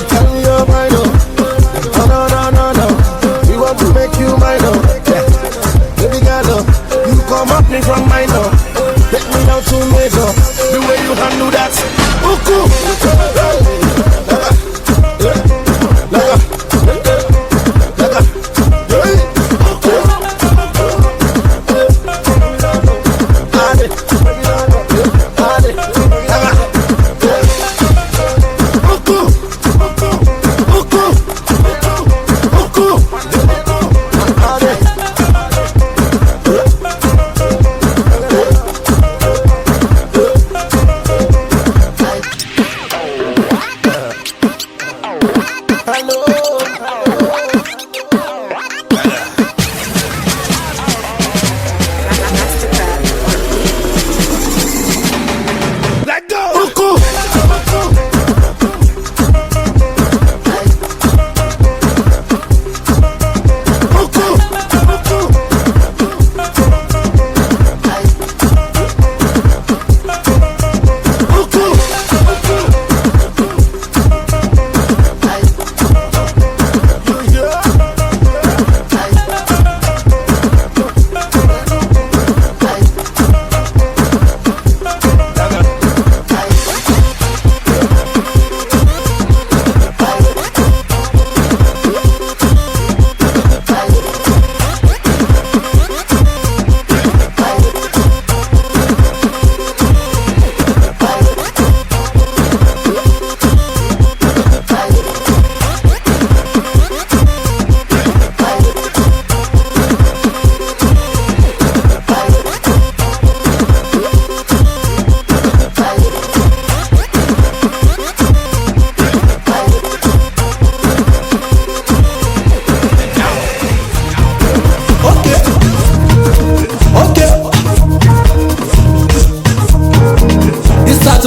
tell me your mind. Oh no. We want to make you mine. Baby girl, you come up me from mine. Take me down to major. The way you handle that, oh cool.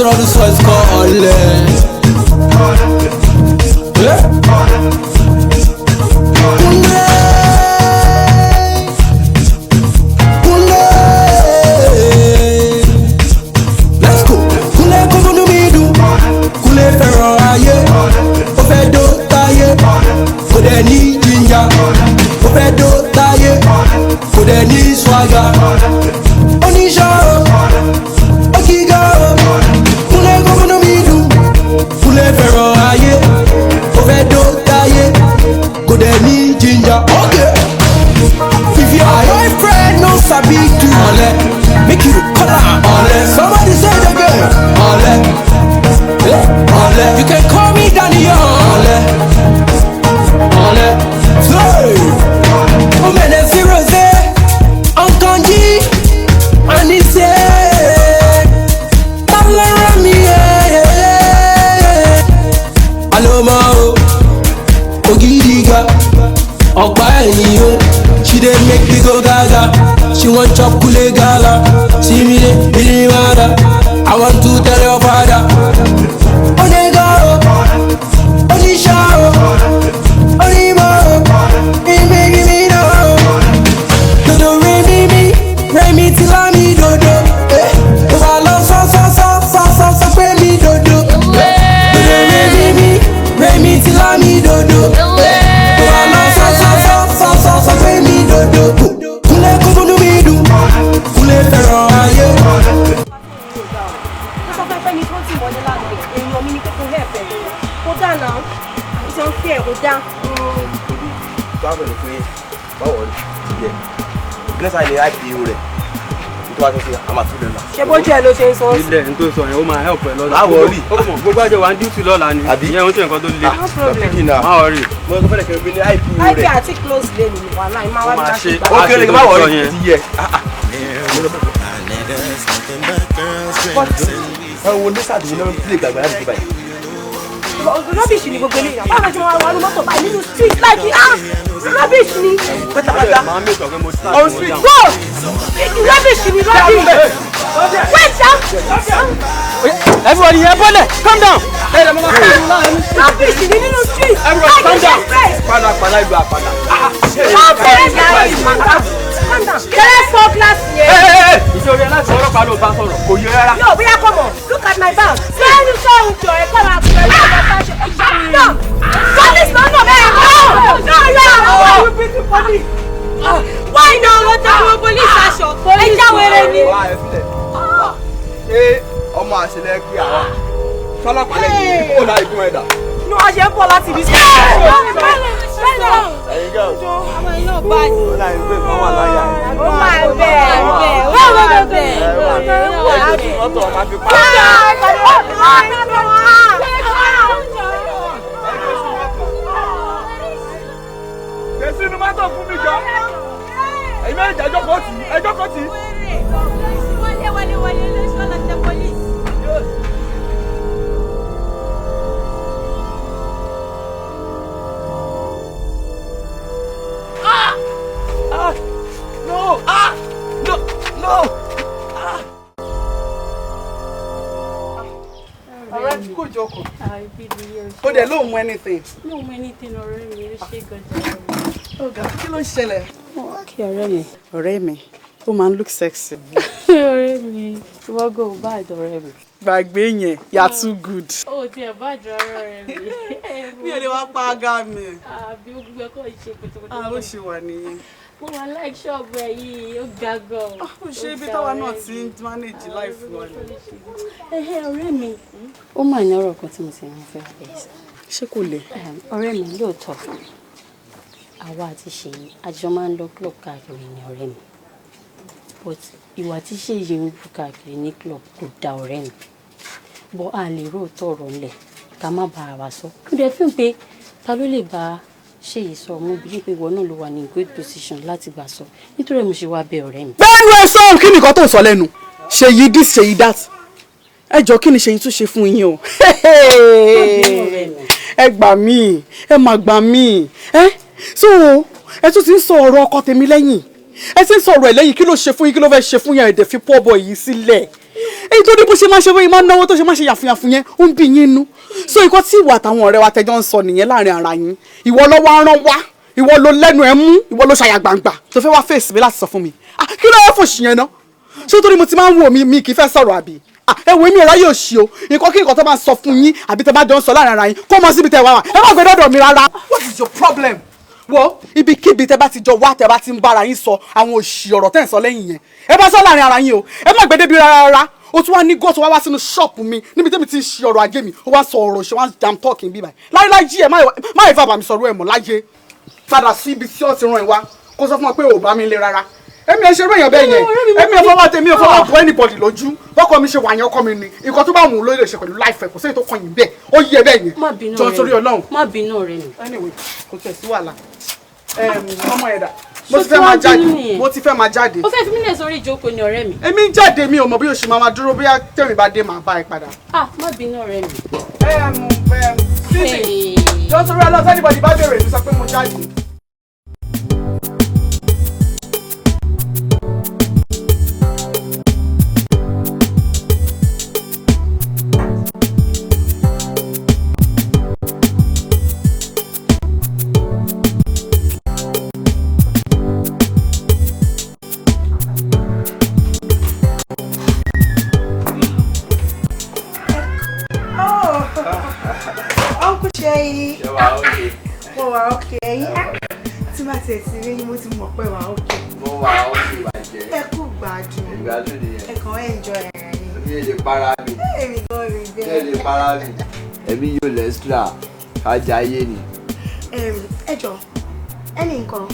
Person of the soil is called Ole. Let's go. Kule kumunu midu. Kule fẹ́ràn ayé. Ó fẹ́ dó táyé. Kò dẹ̀ ní ginger. Ó fẹ́ dó táyé. Kò dẹ̀ ní swagger. Oníṣòro. Okiga. Kule kumunu midu. Kule fẹ́ràn ayé. Ó fẹ́ dó táyé. Kò dẹ̀ ní ginger. Okay. If your boyfriend no sabi do ole, make you call her ole. Somebody say the girl ole, ole. You can call me Daniel ole, ole. Hey, oh man, it's Rose, Unkanji, Anise, Talarami, Aloma, Ogidiga, Okpa Eniyo. She dey make me go gaga. She want chop kule gala. See me dey really mad. I want to tell your father. Onega, Onisha, Onimo, he making me know. Dodo re me till I me dodo. If I love so pay me dodo. Dodo re me till I me dodo. If I love so pay me dodo. Kule kumunu midu. Kule fẹ́ràn ayé. Mo sọ fẹ́ fẹ́ ni tó ti wọlé lánàá èèyàn mi ní kókó hẹ́ẹ̀fẹ́ kó dà náà ìṣe ń fi ẹ̀ kó dá. báwo ni pé báwo ni ti yẹ gílẹ́sà ilé ipo rẹ̀ nítorí wàá tó fi àmàtúndẹ̀ náà. ṣé bójú ẹ ló ṣe ń sọ. ilẹ̀ n tó sọ yẹn ó máa help ẹ lọ́la. Máa wọrí. gbogbo àjọ wa ń díùtì lọ́la ni. Àbí? ìyẹn ń ṣe nǹkan tó le. No problem. máa wọrí. mo sọ fẹ́lẹ̀ kẹ́rin pé ní ipo IP rẹ̀. àti close lane ni wàhálà ẹ máa wá bí máa wá ṣe. ṣe gbà. ó kéré kí n má wọrí ti yẹ. ẹ wo ní sàdùn náà tí lè gbàgbà láti dé báyìí. rubbish ni gbogbo eléyìí báwo ni wọn wà ní mọ́tò báyìí nínú street like rubbish ni. pátápátá máa ń mẹ́tọ̀ pé mo ti on street. go rubbish ni rubbish. wait down. everybody here bọ́lẹ̀ calm down. rubbish ni nínú street. everybody calm down. padà ìlú àpàdà. calm down. kẹ́lẹ́ fọ́ gíláàsì yẹn. ìṣòro yẹn láti ọlọ́pàá ló bá sọ̀rọ̀ kò yẹ rárá. yóò bóyá kọ́ mọ̀ look at my bag. sẹ́yìn sọ̀hún jọ ẹ̀ kọ́ máa pẹ̀lú ọ̀gá fashion. no police no bẹ́ẹ̀ police. why no wọ́n tẹ́ fún police aṣọ. ẹ jáwèrè ni. ṣé ọmọ àṣẹlẹ pé àwa sọlọpàá lè kí kó láì fún ẹ̀dá. inú wọn ṣe ń bọ̀ láti ibi. ẹ̀yin gẹ́ o. àwọn èèyàn bá a. ó láì gbé kan wà láyà ẹ̀. ó máa bẹ̀ mọ́tò máa fi pa. Kèsì inú mọ́tò fún mi jọ. Ẹ̀yin mẹ́rin jẹ́ ẹjọ́ kò tí. wọlé lóṣù ọlọ́tẹ̀ police. Ọ̀rẹ́ kò jókòó. Ó dẹ̀ lóun mú anything. No mú anything ọ̀rẹ́ mi ó ṣe gọjà. Ọ̀gá kí ló ń ṣẹlẹ̀? Kí ọ̀rẹ́ mi. Ọ̀rẹ́ mi, ó máa ń look sexy. Ọ̀rẹ́ mi, ìwọ́gò ò bá àjọ ọ̀rẹ́ mi. Gbàgbé yẹn, you are too good. Ó ti ẹ̀ bá àjọ ọ̀rẹ́ mi. Mi ò lè wá pa aga mi. Àbí ó gbẹ kọ́ ìṣe pẹ̀tẹ̀pẹ̀tẹ̀. Ó ṣe wà nìyẹn. Mo wà láì ṣọ́ọ̀bù ẹ̀ yìí, ó ga gan. Ó ṣe ibi táwa náà ti ń manage life wa ni. Ọ̀rẹ́ mi, ó mà ní ọ̀rọ̀ kan tí mo ti rán fẹ́ bẹ̀rẹ̀ sí. Ṣé kò le? Ọ̀rẹ́ mi lóòótọ́, àwa àti Ṣèyí, àjọ máa ń lọ club káàkiri ní ọ̀rẹ́ mi. But ìwà tí Ṣèyí ń bù káàkiri ní club kò da ọ̀rẹ́ mi. Bọ́ a lè róòótọ́ ọ̀rọ̀ ńlẹ̀ ká má bá wa sọ. Mo dẹ̀ fi hàn pé ta ló lè bá Ṣèyí sọ mo bí pé ìwọ náà ló wà ní good position láti bá sọ nítorí mo ṣe wá bẹ̀ ọ̀rẹ́ mi. Bẹ́ẹ̀ni ẹ sọ̀rọ̀ kí nìkan tó ń sọ lẹ́nu. Ṣèyí this Ṣèyí that. Ẹ jọ kí ni Ṣèyí tún ṣe fún yín o. Ẹ gbà mí, ẹ má gbà mí. So ẹ tún ti ń sọ ọ̀rọ̀ ọkọ tèmi lẹ́yìn. Ẹ ti ń sọ ọ̀rọ̀ ẹ̀ lẹ́yìn kí ló ṣe fún yín kí ló fẹ́ ṣe fún yín ẹ̀dẹ̀ fi poor boy yìí sílẹ̀. èyí tó ní bó ṣe máa ṣe bóyá máa náwó tó ṣe máa ṣe yàfùyàfù yẹn ó ń bí yín nú so nǹkan tí ìwà àtàwọn ọ̀rẹ́ wa tẹjọ́ ń sọ nìyẹn láàrin ara yín ìwọ ló wá rán wá ìwọ ló lẹ́nu ẹ̀ mú ìwọ ló ṣàyà gbangba tó fẹ́ wá fèsì mi láti sọ fún mi kí ló yẹ fòṣì yẹn ná ṣé torí mo ti máa ń wò mí kì í fẹ́ sọ̀rọ̀ àbí ẹ wo èmi ọ̀rá yóò ṣe o nǹkan kí nǹkan tó máa sọ fún yín àbí tẹ bá jọ ń sọ láàrin ara yín kó mọ síbi tẹ wá wà ẹ má gbé dọ́dọ̀ mi rárá. What is your problem? wo ibikíbi tẹ bá ti jọ wá tẹ bá ti ń bára yín sọ àwọn òṣì ọ̀rọ̀ tẹ̀ ń sọ lẹ́yìn yẹn ẹ bá sọ láàrin ara yín o ẹ má gbé débi rárá o tún wá ní gọ́ọ̀tù wá sínú ṣọ́ọ̀pù mi níbi tẹ́mi ti ń ṣe ọ̀rọ̀ ajé mi ó wá sọ ọ̀rọ̀ ṣe wá jam talking bí báyìí láyé ẹ má yẹ fàbà mi sọ̀rọ̀ ẹ̀ mọ́ láyé padà sí ibi tí ó ti rán ẹ wá kó sọ fún wọn pé ò bá mi lé rárá èmi ẹ ṣe ròyìn bẹ́ẹ̀ yẹn èmi ò fọwọ́ tèmi ò fọwọ́ bọ́ anybody lójú bọ́kọ mi ṣe wà yẹn ọkọ mi ni nǹkan tó bá wù ú ló lè ṣe pẹ̀lú láìfẹ́ kò sẹ́yìn tó kàn yín bẹ́ẹ̀ ó yẹ bẹ́ẹ̀ yẹn jọ sórí Ọlọ́run. má bínú rẹ ni. anyway kò tẹ̀ sí wàhálà ọmọ ẹ̀dá mo ti fẹ́ máa jáde. ó fẹ́ fi mí lẹ̀ sórí ìjókòó ni ọ̀rẹ́ mi. èmi ń jáde mi ò mọ bí o ṣe máa dúró bí tẹ̀mí bá dé máa bá ẹ padà. má bínú ọ̀rẹ́ mi. sísì jọ sórí Ọlọ́run anybody bá bèrè mi sọ pé mo jáde. Mo ti mọ̀ pé wà ókè. Mo wà ókè bàjẹ́. Ẹ kú gbádùn. Ìgbádùn nìyẹn. Ẹ kàn enjoy ara yín. Èmi yẹn lè para mi. Èmi gan rí bẹ́ẹ̀. Yẹn lè para mi. Èmi yóò lẹ̀ extra kájà ayé ni. Ẹ jọ ẹnì nǹkan.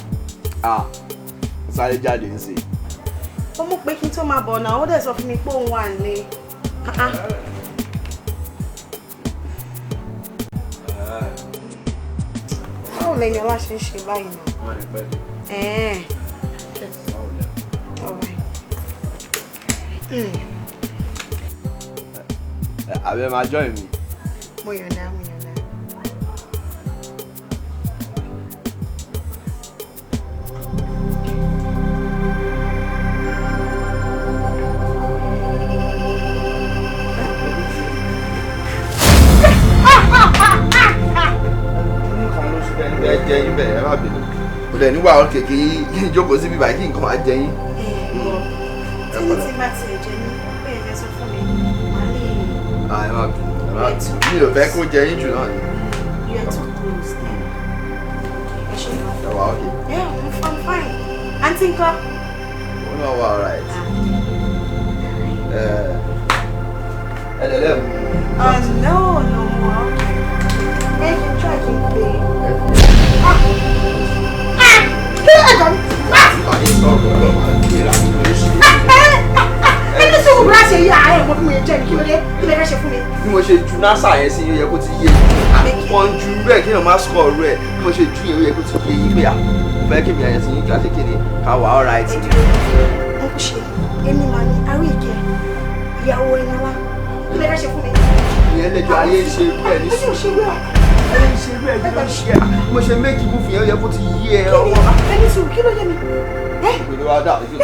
Sáré jáde ń sè. Ó mú pé kí n tó máa bọ̀ náà ó dẹ̀ sọ fún mi pé òun wà nílé. Báwo lẹ́yìn ọlá ṣe ń ṣe báyìí náà? Àbẹ máa join mi. Mo yọ̀nà. Jẹ yín bẹ́ẹ̀ ẹ má bínú kò dẹ̀ níwà ọ̀kẹ́ kí jókòó sí bíbá kí nǹkan máa jẹ yín. Tí bá ti jẹ ní pé ẹ fẹ́ sọ fún mi wà lè. Ẹ má bínú mi ò fẹ́ kó jẹ yín jù náà ni. You are too close then. Ẹ wà ọ̀kẹ́. Yeah, I'm fine. Aunty ńkọ́? Ó náà wà alright. Ẹ lẹ́lẹ́ mu. No, more. Ẹ ṣe try to play. Ẹni sọ̀rọ̀ bá ṣe yí ààrẹ mọ́ bí mo yẹ jẹ́ kí ló dé kí lè fẹ́ ṣe fún mi. Bí mo ṣe ju nasa yẹn sí yẹ kó ti yé wọ́n ju rẹ̀ kí èèyàn má score rẹ̀ bí mo ṣe ju yẹn yẹ kó ti yé yí pé fẹ́ kí mi àyẹ̀ sí yín kí a ṣe kéde ká wà alright. Wọ́n kò ṣe èmi màá ní àrí ìkẹ́ ìyàwó ẹni wá kí lè fẹ́ ṣe fún mi. Ìyẹn lẹ́jọ́ ayé ṣe bẹ́ẹ̀ ní sùn. Ẹni ṣe bẹ́ẹ̀ kí ló ń ṣe mo ṣe méjì mú fi yẹn yẹ kó ti yí ẹ ọwọ́. Ẹni sùn kí ló yẹ mi. Ìpele wa dà ojú.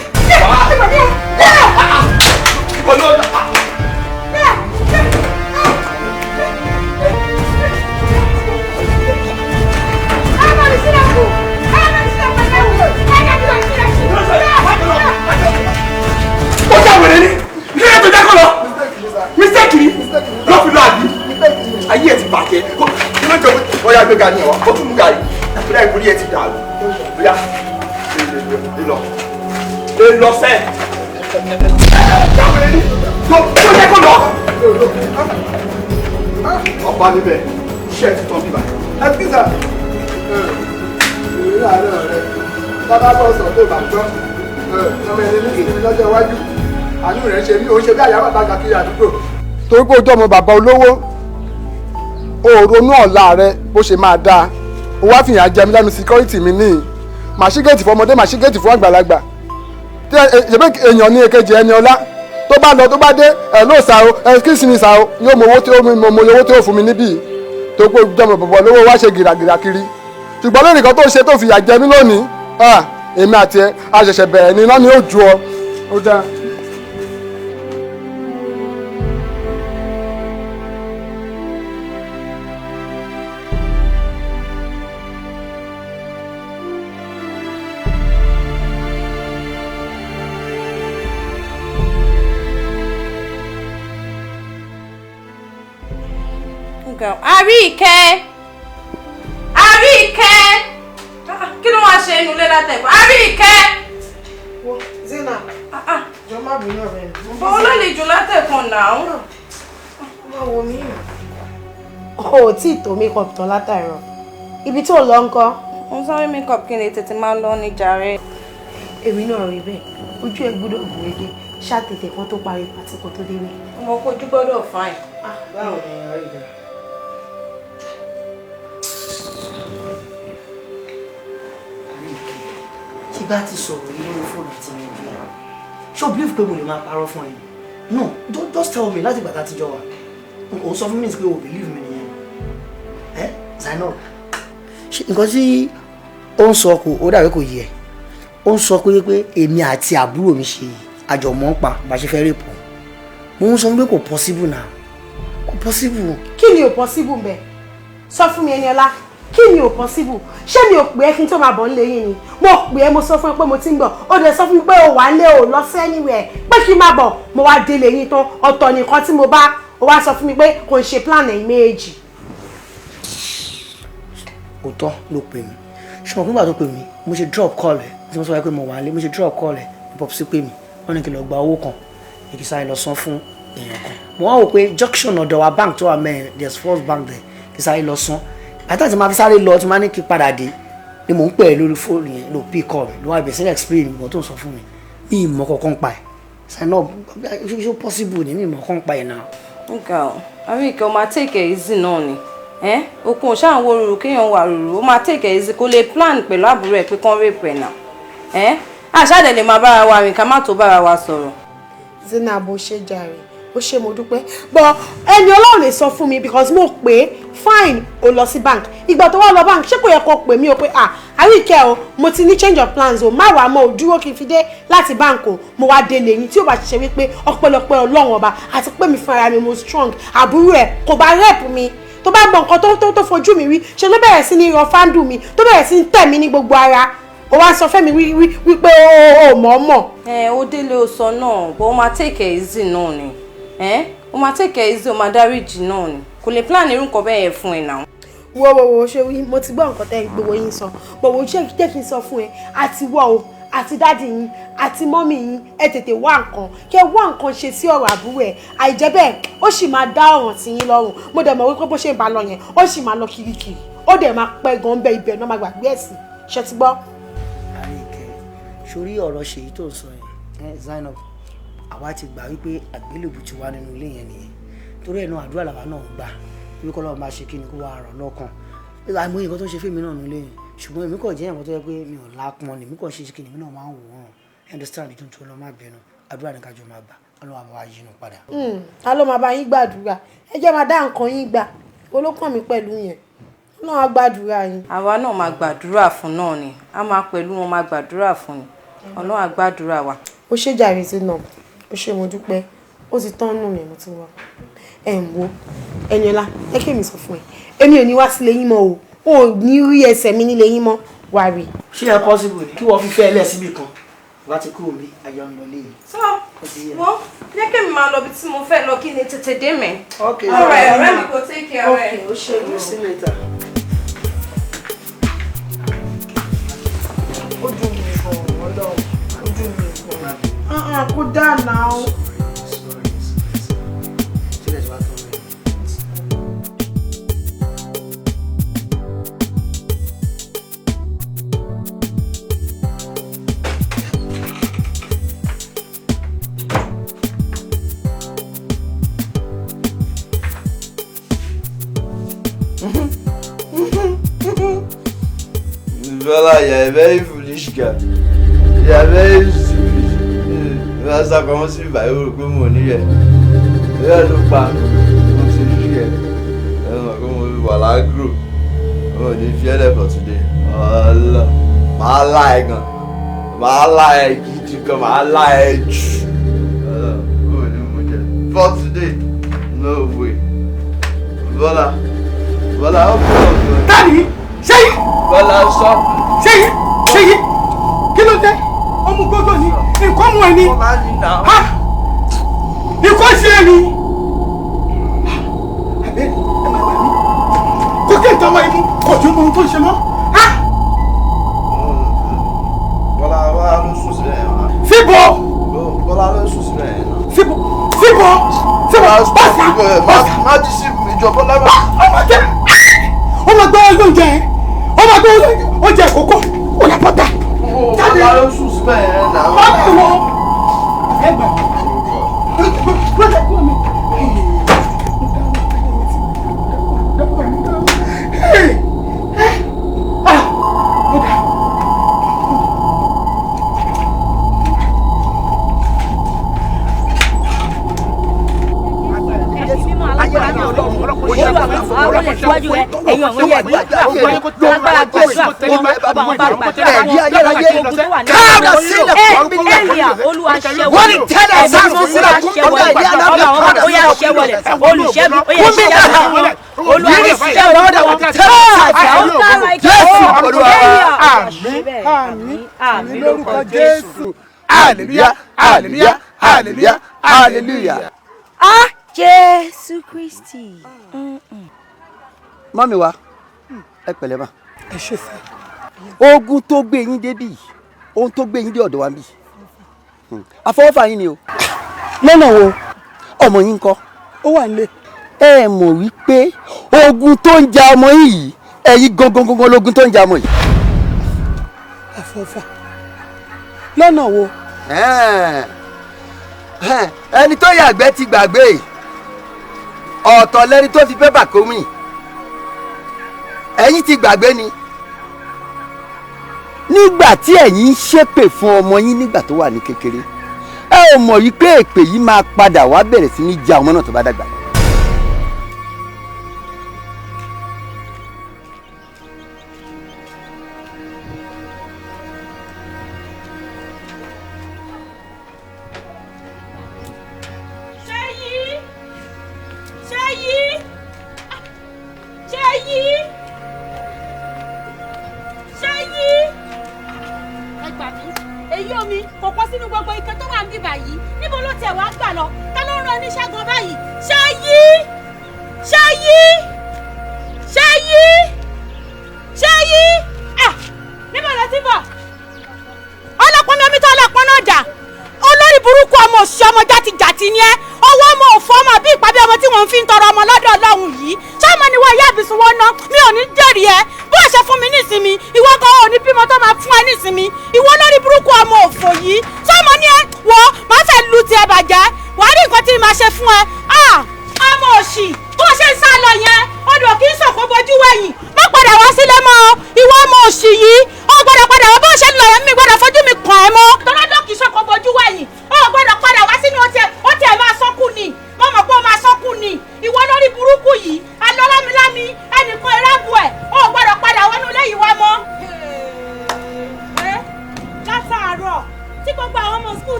Ó jà wèrè ni kí ló tó jẹ́ kó lọ mistake ni ló fi lọ àbí ayé ẹ ti bàjẹ́ kí ló jọ bóyá gbé gani ẹ̀ wá ó tún mú gàrí bóyá ìkórè ẹ ti dàrú bóyá lè lọ sẹ́ẹ̀. Jáwèrè ni tó jẹ́ kó lọ. Ọba níbẹ̀ iṣẹ́ ti tán bíbá. Ẹ bí sà. Ìrírí àárẹ̀ rẹ̀ bàbá bọ̀ sọ̀ tó bá gbọ́. Ọmọ ẹni ní ìsinmi lọ́jọ́ iwájú. Àánú rẹ̀ ṣe mí, òun ṣe bí àyàwó àtàkà kiri àdúgbò. Torí pé ojú ọmọ bàbá olówó, o ronú ọ̀la rẹ bó ṣe máa dáa. O wá fìyà jẹ mi lẹ́nu síkírọ́rìtì mi níyì. Màṣígẹ́ẹ̀tì fún ọmọdé, màṣígẹ́ẹ̀tì fún àgbàlagbà. Ṣèbí èèyàn ní èkejì ẹni ọlá. Tó bá lọ tó bá dé ẹ̀ ló sá o ẹ̀ kí sì ni sá o yóò mọ owó tí ó fún mi níbí. Tó pé ojú ọmọ bàbá olówó wá ṣe gìràgìrà kiri. Ṣùgbọ́n lórí nǹkan tó ṣe tó fìyà jẹ mí lónìí. Èmi àti ẹ a ṣẹ̀ṣẹ̀ bẹ̀rẹ̀ ni iná ni ó ju ọ. Ó dáa. Àríkẹ́! Àríkẹ́! Kí ló wá ṣe inú ilé látẹ̀kọ́? Àríkẹ́! Zena, jọ má bínú ọ̀rẹ́ mi. Bọ́ọ̀ lálejò látẹ̀kọ́ náà. Má wo mí. O ò tí ì tó makeup tán látàárọ̀. Ibi tó lọ ńkọ́? Mo sáré makeup kí n lè tètè máa lọ ní jàre. Èmi náà rí bẹ́ẹ̀. Ojú ẹ gbọ́dọ̀ gùn régé. Ṣàtètè kan tó parí pàtí kan tó débẹ̀. Ọmọ kojú gbọ́dọ̀ fine. Báwo ni ẹ rí bẹ́ẹ̀? Tí bá ti sọ̀rọ̀ yìí lórí fóònù tí mi bí i. Ṣé o believe pé mo lè máa parọ́ fún ẹ? No, just tell me láti ìgbà tá a ti jọ wà. O sọ fún mi pé o believe mi nìyẹn. Zainab. Nǹkan tí ó ń sọ kò ó dàbí kò yẹ. Ó ń sọ pé èmi àti àbúrò mi ṣe àjọmọ́ ń pa bá ṣe fẹ́ rèpò. Mo ń sọ pé kò possible now. Kò possible. Kí ni ò possible bẹ́ẹ̀? Sọ fún mi Ẹniọlá. Kí ni ò possible? Ṣé mi ò pè é kí n tó máa bọ̀ nílé yín ni? Mo pè é mo sọ fún ẹ pé mo ti ń bọ̀. Ó dẹ̀ sọ fún mi pé o wà nílé o lọ sí anywhere. Pé kí n máa bọ̀. Mo wá délé yín tán. Ọ̀tọ̀ nìkan tí mo bá. O wá sọ fún mi pé kò ń ṣe plan ẹ̀yin méjì. Òótọ́ ló pè mí. Ṣùgbọ́n nígbà tó pè mí, mo ṣe drop call ẹ̀. Tí mo sọ pé mo wà nílé, mo ṣe drop call ẹ̀. Popsi pè mí. Wọ́n ní kí n lọ gba owó kan. Èkì sáré lọ san fún èèyàn kan. Mo wá wò pé junction ọ̀dọ̀ wa bank tó wà mẹ́rin, there's first bank there. Kì sáré lọ san. Àtàtà tí máa fi sáré lọ tí máa ní kí padà dé ni mò ń pè é lórí fóònù yẹn ló pick call mi ló wá bẹ̀rẹ̀ sí explain nǹkan tó ń sọ fún mi mi ìmọ̀ kankan pa ẹ̀ Zainab ṣó possible ni mi ìmọ̀ kankan pa ẹ̀ náà. Nǹkan ọ̀ Àríkẹ́ o máa take it easy náà ni okun ò ṣáà ń wo rúru kéèyàn wà rúru ó máa take it easy kó lè plan pẹ̀lú àbúrò ẹ̀ pé kán rape ẹ̀ náà àṣàdẹ̀ lè máa bára wa rìn ká má tó bára wa sọ̀rọ̀. Zainab ó ṣe jàre ó ṣe mo dúpẹ́ but Ẹniọlá ò lè sọ fún mi because mo pè fine o lọ sí bank ìgbà tó wá lọ bank ṣé kò yẹ kó pè mí o pé Àríkẹ́ o mo ti ní change of plans o má wàá mọ ò dúró kí n fi dé láti bank o mo wá délé yín tí ó bá ṣiṣẹ́ wípé ọpẹ́lọpẹ́ Ọlọ́run ọba àti pé mi fúnra mi mo strong àbúrò ẹ̀ kò bá rep mi tó bá mọ nǹkan tó fojú mi rí ṣe ló bẹ̀rẹ̀ sí ní ran fáńdù mi tó bẹ̀rẹ̀ sí ní tẹ̀ mí ní gbogbo ara o wá sọ fẹ́mi wípé o mọ̀. ó délé o sọ náà bó o máa take it easy náà ni o máa take it easy o máa dáríjì náà ni kò lè plan irú nǹkan bẹ́ẹ̀ yẹn fún ẹ náà. wo ṣe wí mo ti gbọ́ nǹkan tẹ́ gbogbo yín sọ gbogbo jẹ́ kí n sọ fún ẹ àti wọ́ o àti dáàdì yín àti mọ́mì yín ẹ tètè wá nǹkan kẹ wá nǹkan ṣe sí ọ̀rọ̀ àbúrò ẹ̀ àìjẹ́ bẹ́ẹ̀ ó sì máa dá ọ̀ràn sí yín lọ́rùn mo dẹ̀ mọ̀ wípé bó ṣe ń bá lọ yẹn ó sì máa lọ kirikiri ó dẹ̀ máa pẹ́ gan bẹ́ẹ̀ ibẹ̀ náà máa gbàgbé ẹ̀sìn ṣe ti gbọ́. Àríkẹ́ sórí ọ̀rọ̀ ṣèyí tó ń sọ yẹn Zainab àwa ti gbà wípé àgbélébù ti wá nínú ilé yẹn nìyẹn torí ẹnu àdúrà làwa náà gbà wípé kọ́lọ́ máa ṣe kí ni kó wá rọ̀ lọ́kàn àìmọye nǹkan tó ń ṣe fèmí náà nílé yẹn ṣùgbọ́n èmi kàn jẹ́ nǹkan tó yẹ pé mi ò lápọn ni èmi kàn ṣe kí ni èmi náà máa ń wò wọ́n understand ní tuntun lọ́ máa bẹ̀rù àdúrà ní kájọ máa gbà ọlọ́wọ́ àbá wa yínú padà. ta ló máa bá yín gbàdúrà ẹ jẹ́ máa dá nǹkan yín gbà olókàn mi pẹ̀lú yẹn náà á gbàdúrà yín. àwa náà máa gbàdúrà fún náà ni a máa pẹ̀lú wọn máa gbàdúrà fún ni Ọlọ́run á gbàdúrà wa. ó ṣe jàre sí náà ó ṣe mo dúpẹ́ ó ti tán nù mí mo ti wá wo Ẹniọlá ẹ kí èmi sọ fún ẹ èmi ò ní wá sílé yín mọ́ o ò ní rí ẹsẹ̀ mi nílé yín mọ́ wá rí. ṣé ẹ possible ni kí wọ́n fi fẹ́ ẹlẹ́ síbì kan wá ti kúrò ní ayọ̀ ń lọ léyìn. sọ wọ́n jẹ́ kí èmi máa lọ bí tí mo fẹ́ lọ kí ni tètè dé mẹ́. ok ọ̀rẹ́ mi kò take care rẹ̀. ok ó ṣe é sí later. ó dùn mí gan-an Ọlọ́run ó dùn mí gan-an kó dáa náà. Voilà, il y a very foolish guy. Il y a very stupid. Là, ça commence à faire comme on y est. Là, nous pas. On se dit que voilà, gros. On est fiers d'être today. Voilà. My like. My like. Tu comme my like. Voilà. For today. No way. Voilà. Voilà. Tani! Ṣéyí! Voilà, stop. Ṣéyí! Ṣéyí! Kí ló dé? Ọmọ gbọ́dọ̀ ni nǹkan mú ẹ ní. Nǹkan ṣe é ni. Àbẹ́ ẹ máa gbà mí. ìtọ́mọ imú kò tún mọ ohun tó ń ṣe mọ́. Bọ́lá wa ló sùn sílẹ̀ yẹn wá. Síbo. Bọ́lá ló sùn sílẹ̀ yẹn náà. Síbo. Bọ́sà. Má jí sí ìjọba lábẹ́. Ọmọ gbọ́ oúnjẹ ẹ̀. Ọmọ gbọ́ oúnjẹ ìkókó. Ó yà bọ́tà. Bọ́lá ló sùn sílẹ̀ yẹn náà. Bọ́lá ìwọ. Ẹgbà. Bọ́lá kú mi. Àmín lórúkọ Jésù. Hallelujah, hallelujah, hallelujah, hallelujah. Ah, Jésù Kristi. Mọ́mí wa, ẹ pẹ̀lẹ́ mà. Ẹ ṣé sá. Ogun tó gbé yín débí, ohun tó gbé yín dé ọ̀dọ̀ wa bí. Àfọwọ́fà yín ni o. Lọ́nà wo? Ọmọ yín ńkọ́? Ó wà nílé. Ẹ mọ̀ wípé ogun tó ń ja ọmọ yìí, ẹ̀yin gangan lógun tó ń ja ọmọ yìí. Àfọwọ́fà. Lọ́nà wo? Ẹni tó yàgbẹ́ ti gbàgbé. Ọ̀tọ̀ lẹni tó fi pépà kó mi. Ẹ̀yin ti gbàgbé ni. Nígbà tí ẹ̀yin ń ṣépè fún ọmọ yín nígbà tó wà ní kékeré, ẹ ò mọ̀ wípé èpè yìí máa padà wá bẹ̀rẹ̀ sí ní ja ọmọ náà tó bá dàgbà.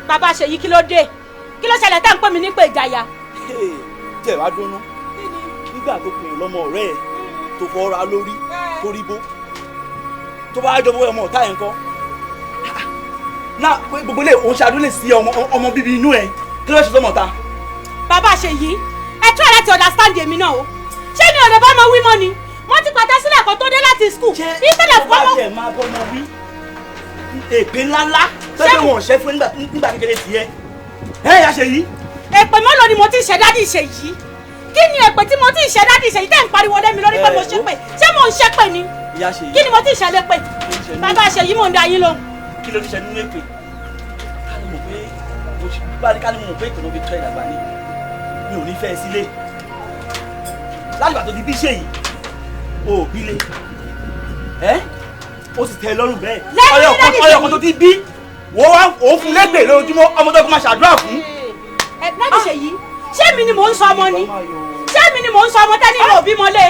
Bàbá Ṣèyí kí ló dé? Kí ló ṣẹlẹ̀ tá ń pè mí ní pé ìjàyà? Jẹ́ wá dúró ná. Nígbà tó pè é lọ́mọ ọ̀rẹ́ ẹ̀ tó fọ́ra lórí tó rí bó. Tó bá jọ bóyá ọmọ ọ̀tá ẹ̀ ń kọ́. Náà gbogbo ilé òun ṣàdúró lè sí ọmọ bíbí inú ẹ̀. Kí ló ṣe sọ́mọ ta? Bàbá Ṣèyí, ẹ try láti understand èmi náà o. Ṣé mi ò lè bá ọmọ wí mọ́ ni? Wọ́n ti pàtẹ́ sílẹ̀ kan tó dé láti school. Ìtẹ̀lẹ̀ fún ọmọ. Ṣé ẹ máa bọ́ ọmọ wí? Èpè ńláńlá Ṣé wọn ṣe fún nígbà kékeré tiẹ̀? Yá ṣe yìí. Èpè mélòó ni mo ti ṣe dádì ṣe yìí? Kí ni èpè tí mo ti ṣe dádì ṣe yìí tẹ́ ń pariwo lé mi lórí pé mo ṣe pè? Ṣé mo ń ṣe pè ni? Ìyá ṣe yìí. Kí ni mo ti ṣe lé pè? Bàbá ṣe yìí mò ń da yín lóhùn. Kí ló ti ṣe nínú èpè? Ká ló mọ̀ pé mo ti bá ká ló mọ̀ pé ìpinnu fi tọ́ ìdàgbà ni. Mi ò ní fẹ́ sílé. Láti ìgbà tó ti bí ṣe yìí, o ò bílé. Ó sì tẹ́ ẹ lọ́rùn bẹ́ẹ̀. Ọyọ̀ kan tó ti bí. Wọ́n wá òun fún lẹ́gbẹ̀ẹ́ lójúmọ́ ọmọ tó kọ́ máa ṣàdúrà fún. Láti ṣe yìí, ṣé mi ni mò ń sọ ọmọ ni? Ṣé mi ni mò ń sọ ọmọ tẹ́ni ìlú òbí mọ́lé?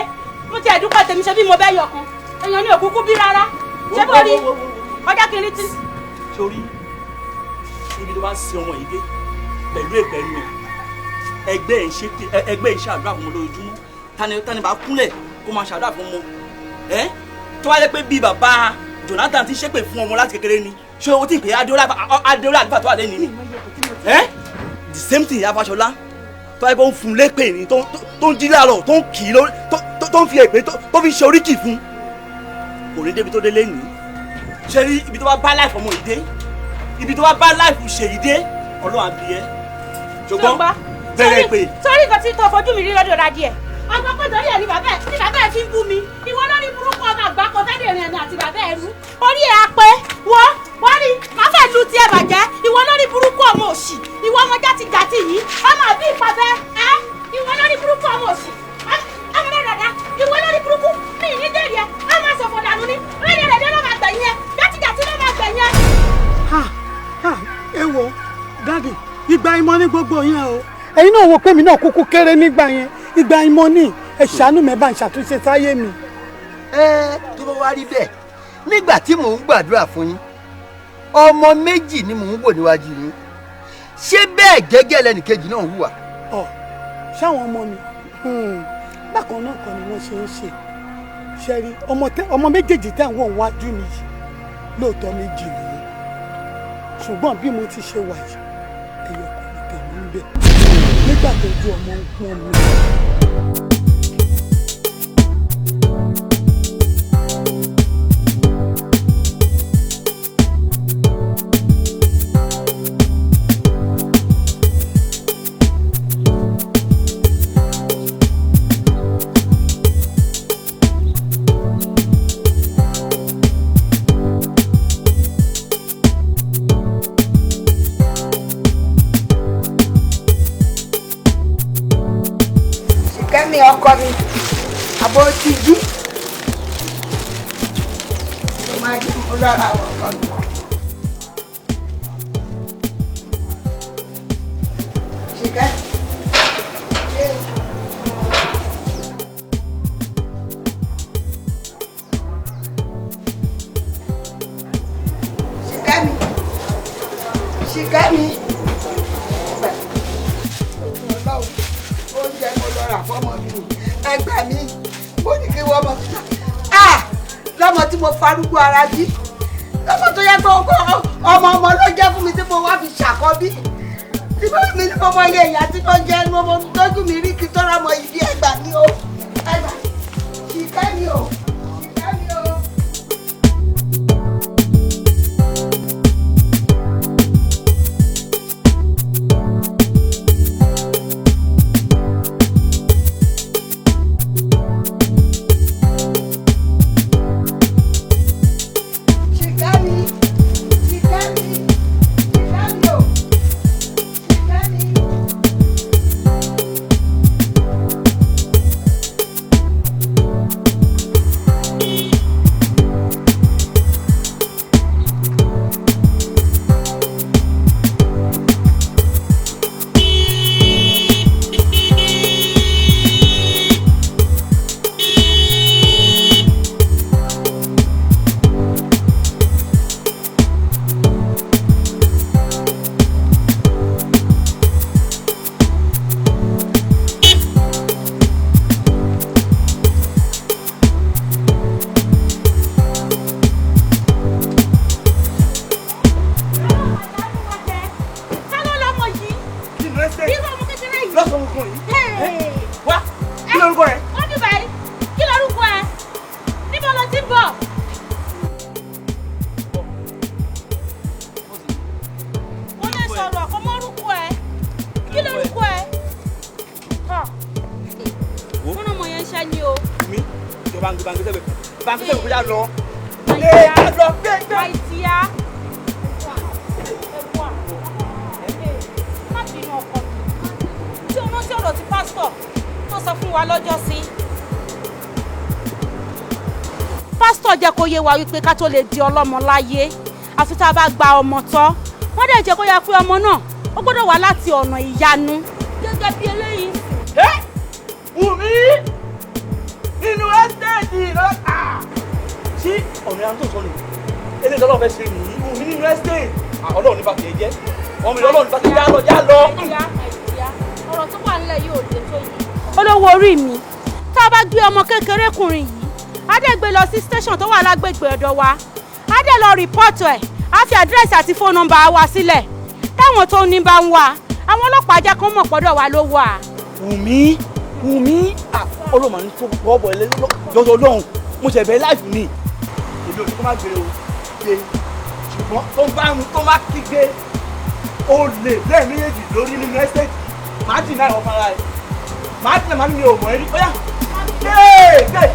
Mo ti ẹ̀dúpọ̀ tèmi ṣe bí mo bẹ́ yọkan. Èèyàn ní òkúkú bí rárá. Ṣé bó rí? Ọjọ́ kiri tí. Sórí ibi tó bá ń sin ọmọ yìí dé pẹ̀lú èpè ẹnu ẹgbẹ́ ẹ̀ ṣàdúrà fún ọmọ lójúmọ́. Tani bá kúnlẹ̀ kó máa ṣàdúrà fún ọmọ. Tó wá yẹ pé bí bàbá Jonathan ti ṣépè fún ọmọ láti kékeré ni. Ṣé o ti pè é Adéọlá àdúrà tó wà lẹ́nu ni? The same thing Fáṣọlá tó yẹ kó ń fún lépè ní tó ń jí láàárọ̀ tó ń kì í lórí tó ń fi èpè tó fi ṣe oríkì fún kò ní débi tó dé lẹ́nu. Ṣé rí ibi tó bá bá láìfọ ọmọ yìí dé ibi tó bá bá láìfọ ṣe yìí dé Ọlọ́run àbí ẹ ṣùgbọ́n bẹ̀rẹ̀ pé. Sórí nǹkan tí tó fojú mi rí lọ́dọ̀ ọ̀dà díẹ̀ ọgbà pé torí ẹ̀ ní bàbá ẹ̀ fi ń bú mi ìwọ lórí burúkú ọmọ àgbà kan fẹ́ẹ́ dèrè ẹ̀mí àti bàbá ẹ̀ rú orí ẹ̀ apẹ́ wọ́n rí má fẹ́ lu tiẹ̀ bàjẹ́ ìwọ lórí burúkú ọmọ òṣì ìwọ ọmọ játijàti yìí ọmọ àbí ìpàbẹ́ ìwọ lórí burúkú ọmọ òṣì ọmọ rẹ̀ dàda ìwọ lórí burúkú ní ìnídẹ̀ẹ́rì ẹ̀ ọmọ àṣọ̀fọ̀ dànù ni rẹ̀ rẹ̀ ló máa gbẹ̀yìn ẹ̀ játijàti ló máa gbẹ̀yìn ẹ̀. ẹ wo dáàdì ìgbà ìmọ̀ ní gbogbo yẹn o ẹ̀yin náà wo pé mi náà kúkú kéré nígbà yẹn ìgbà ìmọ̀ ní ẹ ṣàánú mi bá ń ṣàtúnṣe sáyé mi. tó bá wá rí bẹ́ẹ̀ nígbà tí mò ń gbàdúrà fún yín ọmọ méjì ni mò ń wò níwájú yín ṣé bẹ́ẹ̀ gẹ́gẹ́ lẹ́nìkejì náà hùwà. ṣáwọn ọmọ mi bákan náà kan ni wọ́n ṣe ń ṣe ṣe rí ọmọ méjèèjì tẹ̀ ń wọ̀ wájú mi yìí lóòótọ́ méjì nìyẹn ṣùgbọ́n bí mo ti ṣe wà yìí ẹ̀yọ̀ kò ní tèmi ń bẹ̀ nígbà tó ju ọmọ ń pọ́n mi. Ọkọ mi àbò ti jí máa jí mo lọ́ra ọkọ mi. Ṣìkẹ́ Ṣìkẹ́ mi oúnjẹ mo lọ́ra fọ́mọ mi ẹgbà mi mo ní kí wọ́n mọ̀ lọ́mọ tí mo farúgbó ara jí lọ́mọ tó yẹ kó ọmọ ló jẹ́ fún mi tí mo wá fi ṣàkọ́bí tí mo mi ní mo mọ iye ìyá tí tó jẹ́ mo mọ tójú mi rí kí tọ́ra mọ ìdí ẹgbà mi o ẹgbà Ṣìkẹ́ mi o. bàbá mi kò yá lọ. Ẹ ká lọ gbẹgbẹ. Àìsíá. Má bínú ọkọ mi. Tí o rántí ọ̀rọ̀ tí pásítọ̀ tó sọ fún wa lọ́jọ́ sí. Pásítọ̀ jẹ́ kó yé wa wípé ká tó lè di ọlọ́mọ láyé àfi tá a bá gba ọmọ tọ́. Wọ́n dẹ̀ jẹ́ kó yá pé ọmọ náà ó gbọ́dọ̀ wá láti ọ̀nà ìyanu gẹ́gẹ́ bí eléyìí. Wùmí nínú ẹ́stéètì lọ́kà. Sí ọ̀nà ìyanu tó sọ nù. Eléyìí lọ́lọ́ fẹ́ ṣe nìyí. Wùmí nínú ẹ́stéètì. Ọlọ́run nípa kìí jẹ́. Ọmọ ìlú ọlọ́run nípa kìí já lọ já lọ. Ọ̀rọ̀ tó wà nílẹ̀ yóò dé tó yìí. Olówó orí mi tá a bá gbé ọmọ kékerékùnrin yìí á dẹ̀ gbé lọ sí station tó wà lágbègbè ọ̀dọ̀ wa á dẹ̀ lọ rìpọ́ọ̀tù ẹ̀ á fi àdírẹ́sì àti fóònù nọ́mbà wa sílẹ̀ táwọn tó ní bá ń wá àwọn ọlọ́pàá jẹ́ kó mọ̀ pọ́dọ̀ wa ló wà. Wùmí olóòmà ní tó bọ́ọ̀bọ̀ ẹ lọ́dọ̀ ọlọ́run mo ṣẹ̀ bẹ́ẹ̀ láìpẹ́ mi èmi ò ní kó má gbé o gbé ṣùgbọ́n tó má kígbe o lè bẹ́ẹ̀ méjèèjì lórí nínú ẹ́sẹ̀tì má dì náà ọ̀fà ara ẹ̀ má dì náà má ní mi ò mọ̀ ẹ́ rí ó yá gbé.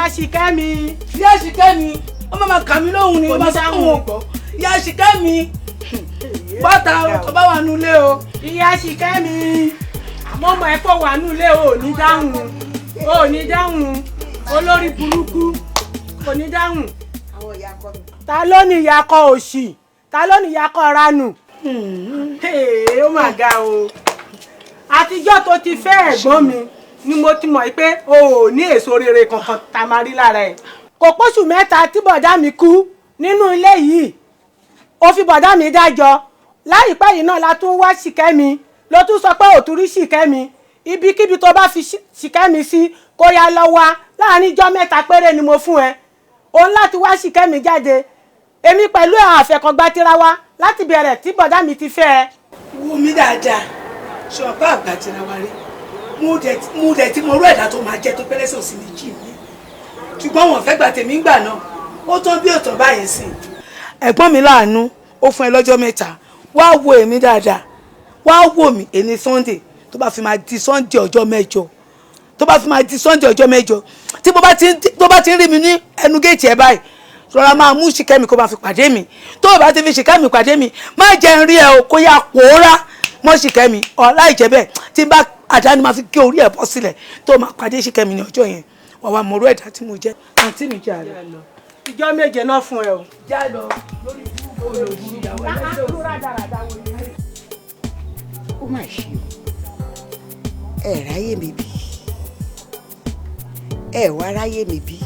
Ìyá Ṣìkẹ́mi ó máa kà mí lóhùn ni ó máa sọ fún wọn Ìyá Ṣìkẹ́mi bọ́tà tó bá wà nulẹ̀ o. Ìyá Ṣìkẹ́mi àmọ́ ọmọ ẹ̀ pọ̀ wà nulẹ̀ o ò ní dáhùn olórí burúkú kò ní dáhùn. Ta ló ní ìyàkọ òṣì ta ló ní ìyàkọ ranù. Ó mà ga o àtijọ́ tó ti fẹ́ ẹ̀gbọ́n mi ni mo ti mọ̀ pé o ò ní èso rere kankan tá a máa rí lára ẹ̀. Kò pósù mẹ́ta tí bọ̀dá mi kú nínú ilé yìí ó fi bọ̀dá mi dájọ́ láìpẹ́ yìí náà la tún wá Ṣìkẹ́mi ló tún sọ pé òtún rí Ṣìkẹ́mi ibikíbi tó bá fi Ṣìkẹ́mi sí kó yá lọ wá láàrin ijọ́ mẹ́ta péré ni mo fún ẹ òun láti wá Ṣìkẹ́mi jáde èmi pẹ̀lú àfẹ́kọ̀gbá tira wa láti bẹ̀rẹ̀ tí bọ̀dá mi ti fẹ́ ẹ. Wò mí dáadáa ṣọ̀pá àgbà tira wa rí mo dẹ̀ tí mo rú ẹ̀dá tó máa jẹ́ tó pẹ́lẹ́sẹ̀ òsì méjì mi ṣùgbọ́n wọn fẹ́ gbà tèmi gbà náà ó tán bí òtàn báyìí sí. Ẹ̀gbọ́n mi láàánú ó fún ẹ lọ́jọ́ mẹ́ta wá wo èmi dáadáa wá wò mí èní Sunday tó bá fi máa di Sunday ọjọ́ mẹ́jọ tí bó bá ti ń rí mi ní ẹnu géètì ẹ báyìí rọra máa mú Ṣìkẹ́mi kó máa fi pàdé mi tó o bá ti fi Ṣìkẹ́mi pàdé mi má jẹ́ ń rí ẹ o kó yá pòórá mọ́ Ṣìkẹ́mi láì jẹ́ bẹ́ẹ̀ tí bá àdáni máa fi gé orí ẹ̀ bọ́ sílẹ̀ tó máa pàdé Ṣìkẹ́mi ní ọjọ́ yẹn wà wá mọ̀rọ̀ ẹ̀dá tí mo jẹ́ àǹtí mi jà lọ. Ìjọ́ méje náà fún ẹ o. já lọ lórí olóògùn ìyàwó ẹlẹ́sẹ̀ ó mà ṣe o ẹ ráyè mi bí ẹ wá ráyè mi bí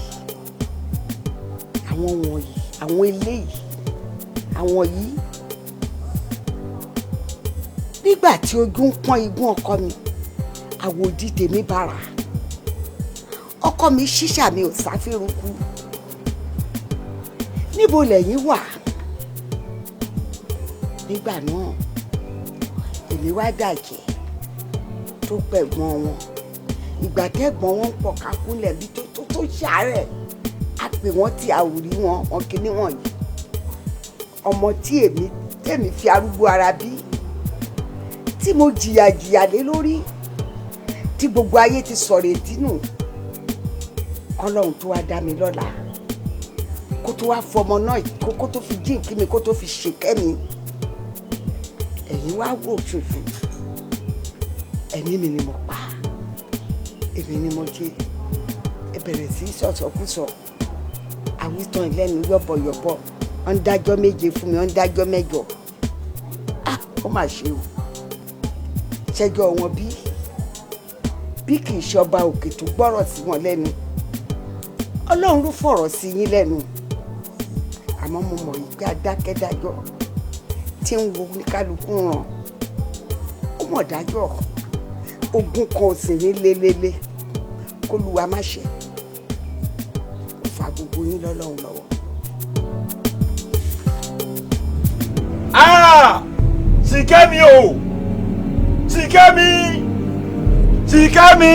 àwọn wọ̀nyí àwọn eléyìí àwọn yìí nígbà tí ojú ń pọ́n igun ọkọ mi àwòdì tèmi bára ọkọ mi ṣíṣà mi ò sáfẹ́rùkú níbo lẹ́yìn wà nígbà náà èmi wá dàjẹ́ tó pẹ̀gbọ́n wọn ìgbà tẹ́gbọ́n wọn ń pọ̀ kákúnlẹ̀ bí tó ṣàárẹ̀ á pè wọ́n tí àwòrí wọn kíní wọ̀nyí ọmọ tí èmi fi arúgbó ara bí tí mo jìyà lé lórí tí gbogbo ayé ti sọ̀rọ̀ ìdínú Ọlọ́run tó wá dá mi lọ́lá kó tó wá fọmọ náà kó tó fi jíǹkí mi kó tó fi Ṣìkẹ́mi ẹ̀yin wá wò ṣòfò ẹ̀mí mi ni mo pa èmi ni mo jẹ ẹ bẹ̀rẹ̀ sí sọ̀sọ̀kúsọ àwítán ìlẹ́nu yọ̀bọ̀yọ̀bọ̀ wọ́n ń dájọ́ méje fún mi wọ́n ń dájọ́ mẹ́jọ ó mà ṣe o ṣẹjọ́ wọn bí kì í ṣe ọba òkè tó gbọ́rọ̀ sí wọn lẹ́nu Ọlọ́run ló fọ̀rọ̀ sí yín lẹ́nu àmọ́ mo mọ̀ yìí pé adákẹ́dájọ́ tí ń wo ní kálukú ràn ó mọ̀ dájọ́ ogun kan ò sì ní lélẹ́lẹ́ kó luwa má ṣe ó fa gbogbo yín lọ́lọ́run lọ́wọ́. Ṣìkẹ́mi o Ṣìkẹ́mi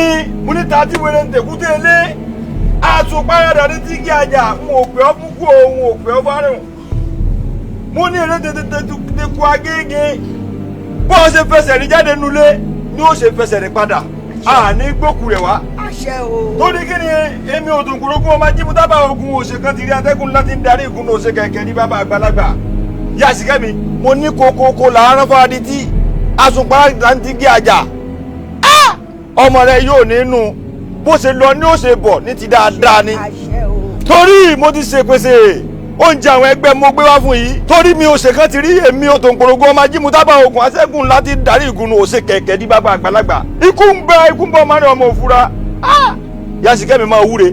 mo ní tàbí wẹrẹ ń tẹ̀kútẹ́ ilé àtúpáyàdà ní tí kí ajá ń ò pẹ́ ọ́ fún kú òun ò pẹ́ ọ́ fárẹ̀hùn mo ní eré tètè kú agége bó o ṣe fẹsẹ̀ rí jáde nulẹ̀ ni ó ṣe fẹsẹ̀ rí padà àní gbókù rẹ̀ wá. àṣẹ o. torí kí ni èmi ò dùn kúrógún ọmọ jíbú tábà ogun òṣè kan ti rí atẹ́gùn láti ń darí ìgúnnú òṣè kẹ̀kẹ́ ní bàbá àgbàlagbà. Ìyá Ṣìkẹ́mi mo ní kokoko làárọ̀ fún adití àsùnpá ti gé ajá ọmọ rẹ yóò nínú bó ṣe lọ ní ó ṣe bọ̀ ní ti dáadáa ni torí mo ti ṣe pèsè oúnjẹ àwọn ẹgbẹ́ mo gbé wá fún yìí torí mi ò ṣe kan ti rí èmi ò tó ń korogún ọmọ ajímú tábà ogun atẹ́gùn láti darí ìgúnnú òṣè kẹ̀kẹ́ ní bàbá àgbàlagbà ikú ń bẹ ọmọ rẹ ọmọ òfura Ìyá Ṣìkẹ́mi máa wúre.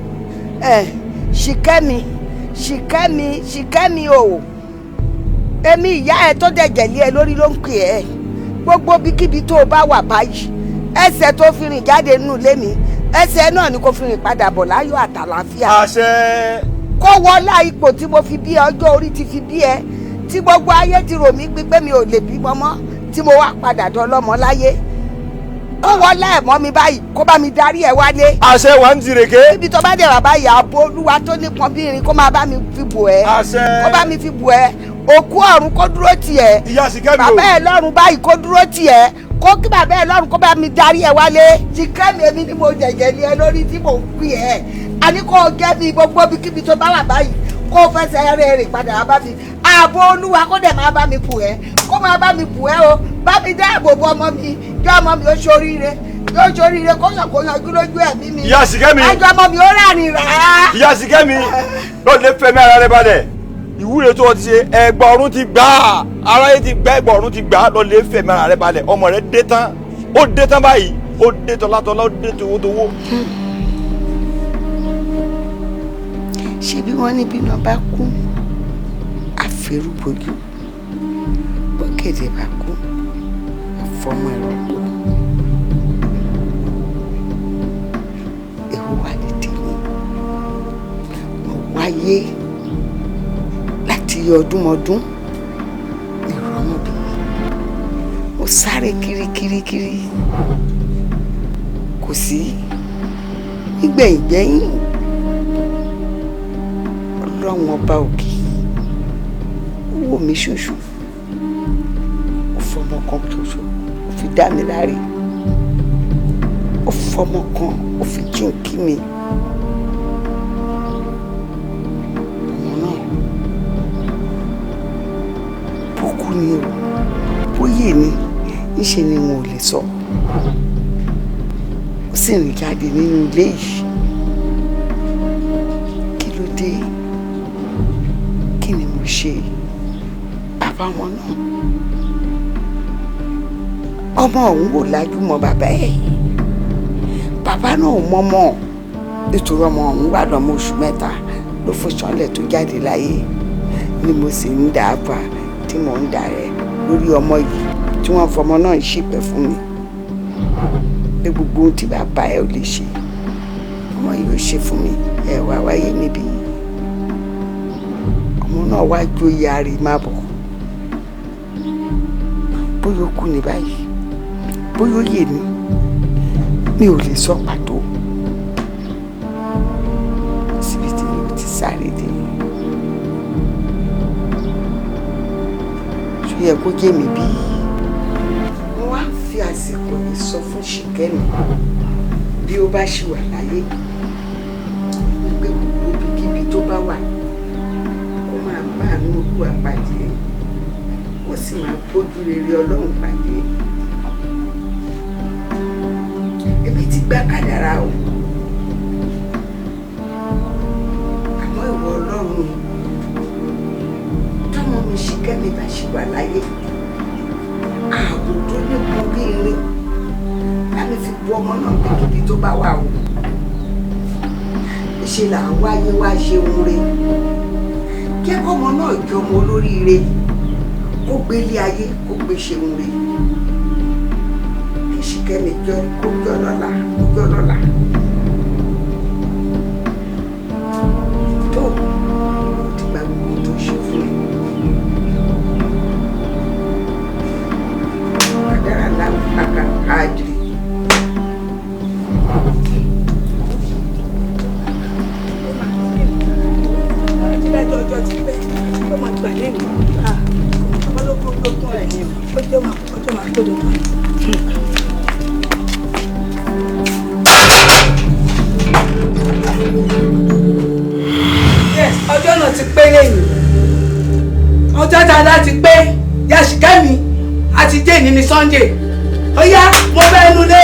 Ṣìkẹ́mi o èmi ìyá ẹ tó dẹ̀jẹ̀ lé ẹ lórí ló ń pè ẹ́ gbogbo bíkíbi tó o bá wà báyìí ẹsẹ̀ tó fi rìn jáde nínú ilé mi ẹsẹ̀ náà ni kò fi rìn padà bọ̀ láyọ̀ àtàlàáfíà. àṣẹ. kó wọlá ipò tí mo fi bí ẹ ọjọ́ orí ti fi bí ẹ tí gbogbo ayé ti rò mí pé mi ò lè bímọ mọ́ tí mo wá padà dọ́lọ́mọ láyé kó wọlá ẹ̀ mọ́ mi báyìí kó bá mi darí ẹ wálé. àṣẹ wà ń tirèké. ibi tó bá dẹ̀ wà báyìí ààbò olúwa tó nípọn bí irin kó máa bá mi fi bò ẹ́. àṣẹ. kó bá mi fi bò ẹ́ òkú ọ̀run kó dúró tì ẹ́. Ìyá Ṣìkẹ́mi o. bàbá ẹ lọ́run báyìí kó dúró tì ẹ́ kó kí bàbá ẹ lọ́run kó bá mi darí ẹ wálé. Ṣìkẹ́mi èmi ni mo jẹ̀jẹ̀ lé ẹ lórí tí mò ń pè ẹ́ àní kó o jẹ́ mi gbogbo kíbi tó bá wà báyìí kó o fẹsẹ̀ rẹ̀ rìn padà bá mi ààbò olúwa kó dẹ̀ máa bá mi bù ẹ́ kó máa bá mi bù ẹ́ o bá mi dáàbò bo ọmọ mi kí ọmọ mi ó ṣoríire yóò ṣoríire kó sàn kó yanjú lójú ẹ̀mí mi. Ìyá Ṣìkẹ́mi. ẹjọ́ ọmọ mi ó rárìn rà á. Ìyá Ṣìkẹ́mi lọ́ọ́ lè fẹ́mi ara rẹ balẹ̀ ìwúre tó o ti ṣe ẹgbà ọ̀run ti gbà á aráyé ti gbà ẹgbà ọ̀run ti gbà á lọ́ọ́ lè fẹ́mi ara rẹ balẹ̀ ọmọ rẹ dé tán ó dé tán báyìí ó dé tọ́látọ́lá ó dé towótowó. ṣé bí wọ́n ní bí iná bá kú àfẹrúbojú bọ́kẹ̀dẹ̀ bá kú àfọmọ́ ẹ̀rọ kú èwo wà ní tèmi mo wáyé láti ọdúnmọdún ìrọ̀mọ́ bí mo sáré kirikirikiri kò sí nígbẹ̀yìngbẹ̀yìn ọlọ́run ọba òkè ó wò mí ṣoṣo ó fọmọ kan ṣoṣo ó fi dá mi láre ó fọmọ kan ó fi jíǹkí mi ọmọ náà bókú ni o bóyè ni níṣe ni wọn ò lè sọ ó sì rìn jáde nínú ilé yìí kí ló dé kí ni mo ṣe bàbá wọn náà ọmọ òun wò lájú mọ́ bàbá ẹ̀ bàbá náà mọ́mọ́ nítorí ọmọ òun wà lọ́mọ oṣù mẹ́ta ló fò ṣánlẹ̀ tó jáde láyé ni mo sì ń dà á pa tí mò ń dà rẹ̀ lórí ọmọ yìí tí wọ́n fọmọ náà ṣìpẹ̀ fún mi pé gbogbo ohun tí bàbá ẹ̀ ò lè ṣe ọmọ yìí ò ṣe fún mi ẹ̀ wá wáyé níbí ọmọ náà wá jóyè àrí má bọ̀ bóyá ó kú ní báyìí bóyá ó yè ní mi ò lè sọ pàtó síbi tí mo ti sáré dé ṣó yẹ kó jẹ́ mi bí. mo wá fi àsìkò yìí sọ fún Ṣìkẹ́mi bí ó bá ṣì wà láyé wípé gbogbo ibikíbi tó bá wà kó máa bá àánú òkú àpàdé ó sì máa gbójú rere Ọlọ́run pàdé. èmi ti gbá kádàrá o àmọ́ ìwọ Ọlọ́run tọ́mọ mi Ṣìkẹ́mi bá ṣì wà láyé ààbò tó nípọn bí irin láti fi bu ọmọ náà níbi tó bá wà o ṣe là ń wáyé wá ṣe ohun rẹ̀ jẹ́ kọ́mọ náà jọmọ olóríire kó kó gbélé ayé kó gbé ṣeun rè kí Ṣìkẹ́mi jọ kó jọ lọ́la kó jọ lọ́la. tó ti gba gbogbo tó ṣe fún ẹ kádàrá láwọn àkàkàdìrí. ọjọ́ ti pẹ́ ó máa gbà lẹ́nu ọlọ́gbọ́gbọ́gbọ́ rẹ̀ ni ọjọ́ máa gbọ́dọ̀ tó. Yes, ọjọ́ náà ti pé lẹ́yìn ọjọ́ dáadáa ti pé ya Ṣìkẹ́mi àti jane ní Sunday ó yá mo fẹ́ ẹnu lé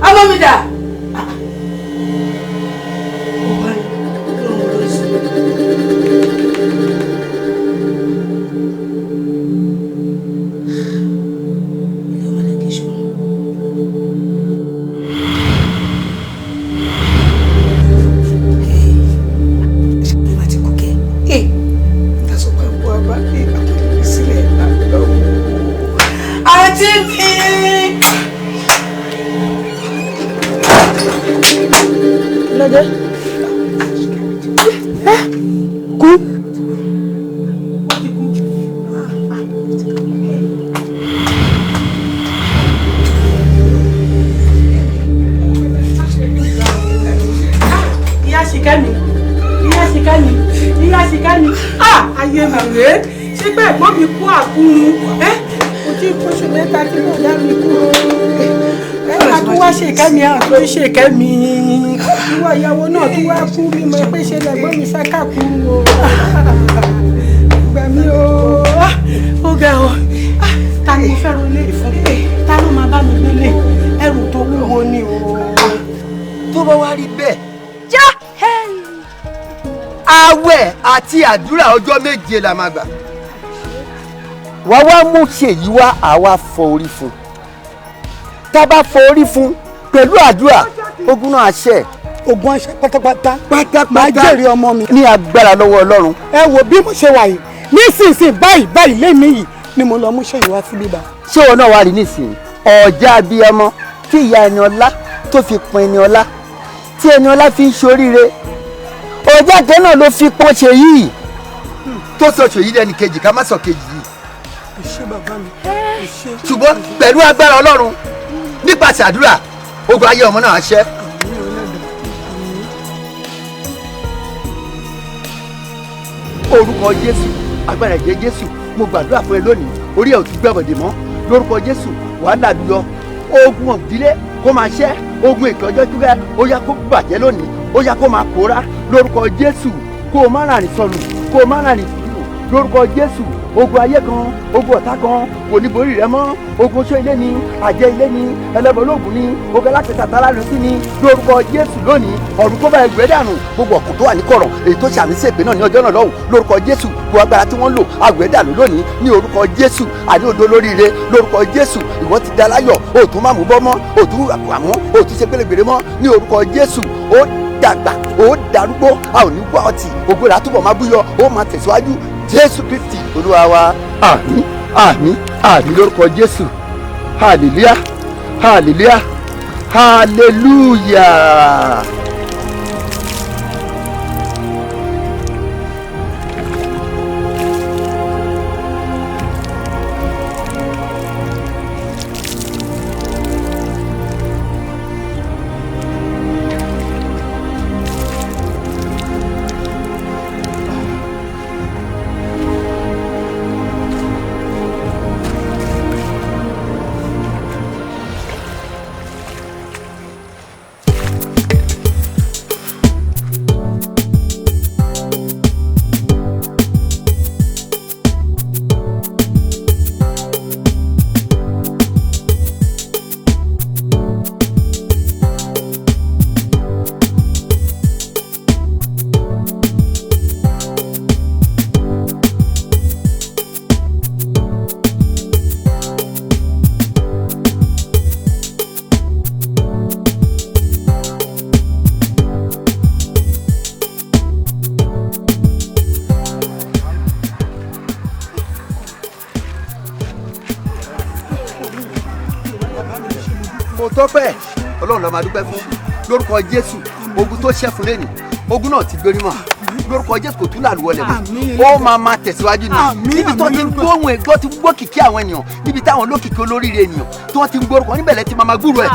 ọmọ mi dà. Ṣìkẹ́mi ìwọ ìyàwó náà tún wá kú bí mo pé ṣe lẹ́gbọ́n mi fẹ́ káàkiri o gbà mí o ó ga ọ ta ni mo fẹ́ràn ilé ìfún ta ló máa bá mi gbélé ẹrù tó wúwo ni o. tó bá wá rí bẹ́ẹ̀ já àwẹ̀ àti àdúrà ọjọ́ méje la máa gbà wá wá mú ṣèyí wá àwa fọ orí fún tá a bá fọ orí fún pẹ̀lú àdúrà ogun náà àṣẹ. ogun àṣẹ pátápátá máa jèrè ọmọ mi. ní agbára lọ́wọ́ Ọlọ́run. ẹ wo bí mo ṣe wà yìí nísinsìnyí báyìí lẹ́mìí yìí ni mo lọ mú ṣèyí wá síbí bá. ṣé wọn náà wá rí nísìnyí ọ̀já abiyamọ tí ìyá Ẹniọlá tó fi pọn Ẹniọlá tí Ẹniọlá fi ń ṣoríire ọ̀já kan náà ló fi pọn Ṣèyí tó sọ Ṣèyí lẹ́ni kejì ká má sọ kejì yìí. ṣé bàbá mi ṣùgbọ́n pẹ̀lú agbára Ọlọ́run nípasẹ̀ àdúrà ogun ayé ọmọ náà ṣẹ́. orúkọ Jésù agbára ẹ̀jẹ̀ Jésù mo gbàdúrà fún ẹ lónìí orí ẹ̀ ò tún gbẹ̀bọ̀dè mọ́ lórúkọ Jésù wàá làlùyọ ogun òdílé kó máa ṣẹ́ ogun ìkọjọ́ júgẹ́ ó yá kó bàjẹ́ lónìí ó yá kó máa pòórá lórúkọ Jésù kó o má rànì sọnù kó o má rànì sùúrù lórúkọ Jésù ogun ayé kan ogun ọ̀tá kan kò ní borí rẹ mọ́ ogun oṣó ilé ni àjẹ́ ilé ni ẹlẹ́bọ̀lógún ni ogun alákẹ́ta tálálù sí ni lórúkọ Jésù lónìí ọ̀run kó bá ẹgbẹ́ dànù gbogbo ọ̀kùn tó wà ní kọ̀rọ̀ èyí tó ṣàmì sí èpè náà ní ọjọ́ náà lọ́hùn lórúkọ Jésù gbogbo agbára tí wọ́n lò àgbẹ̀ dànù lónìí ní orúkọ Jésù àní odò lóríire lórúkọ Jésù ìwọ ti da láyọ̀ òtún má mú bọ́ mọ́ òtún àmọ́ òtún ṣe pélégbèrè mọ́ ní orúkọ Jésù ó dàgbà ó darúgbó a ò ní wá ọtí ògbó rà túbọ̀ máa búyọ ó máa tẹ̀síwájú Jésù Kristi Olúwa wa àmín àmín àmín lórúkọ Jésù hallelujah hallelujah hallelujah. kò tó pẹ́ ọlọ́run ló máa dúpẹ́ fún lórúkọ Jésù ogun tó ṣẹ́ fún lẹ́nu ogun náà ti gbérí mọ́ lórúkọ Jésù kò tún làlùwọlẹ̀ mọ́ ó máa tẹ̀síwájú ni níbi tó ti gbóhùn ẹ̀ tó ti gbọ́ kìkì àwọn ènìyàn níbi táwọn olókìkí olóríire ènìyàn tó ti gbórúkọ níbẹ̀ lẹ́ ti máa gbúrò ẹ̀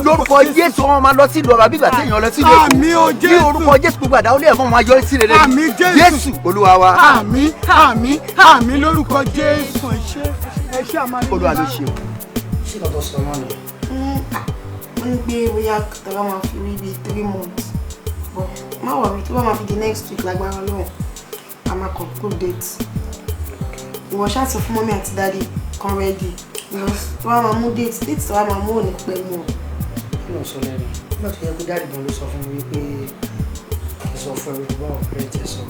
lórúkọ Jésù wọn máa lọ sí ìlú ọba bíbà téèyàn lọ sí ìlú èkó ní orúkọ Jésù gbogbo àdáwọlé ẹ̀fọn máa yọrí sí rere Jésù Olúwa wa. àmín àmín àmín lórúkọ Jésù ẹ ṣé àmàlẹ́ Olúwa ló ṣe. ṣé lọ́dọ̀ sọ náà ni. wọ́n ń gbé bóyá tọ́lá máa fi rí bíi 3 months but má wọ̀rí tó bá máa fi di next week lágbára lọ́wọ́ a máa conclude date ìwọ ṣáà sọ fún mọ́mí àti dáàdì kan ready because tó bá máa mú date tó bá máa mú òní pẹ́ mú ọ. kí ló ń sọ lẹ́nu nígbà tó yẹ kó dáàdì gan ló sọ fún mi wípé kì í sọ fún ẹrú bá wọn pẹ́rẹ́ tẹ̀ sọ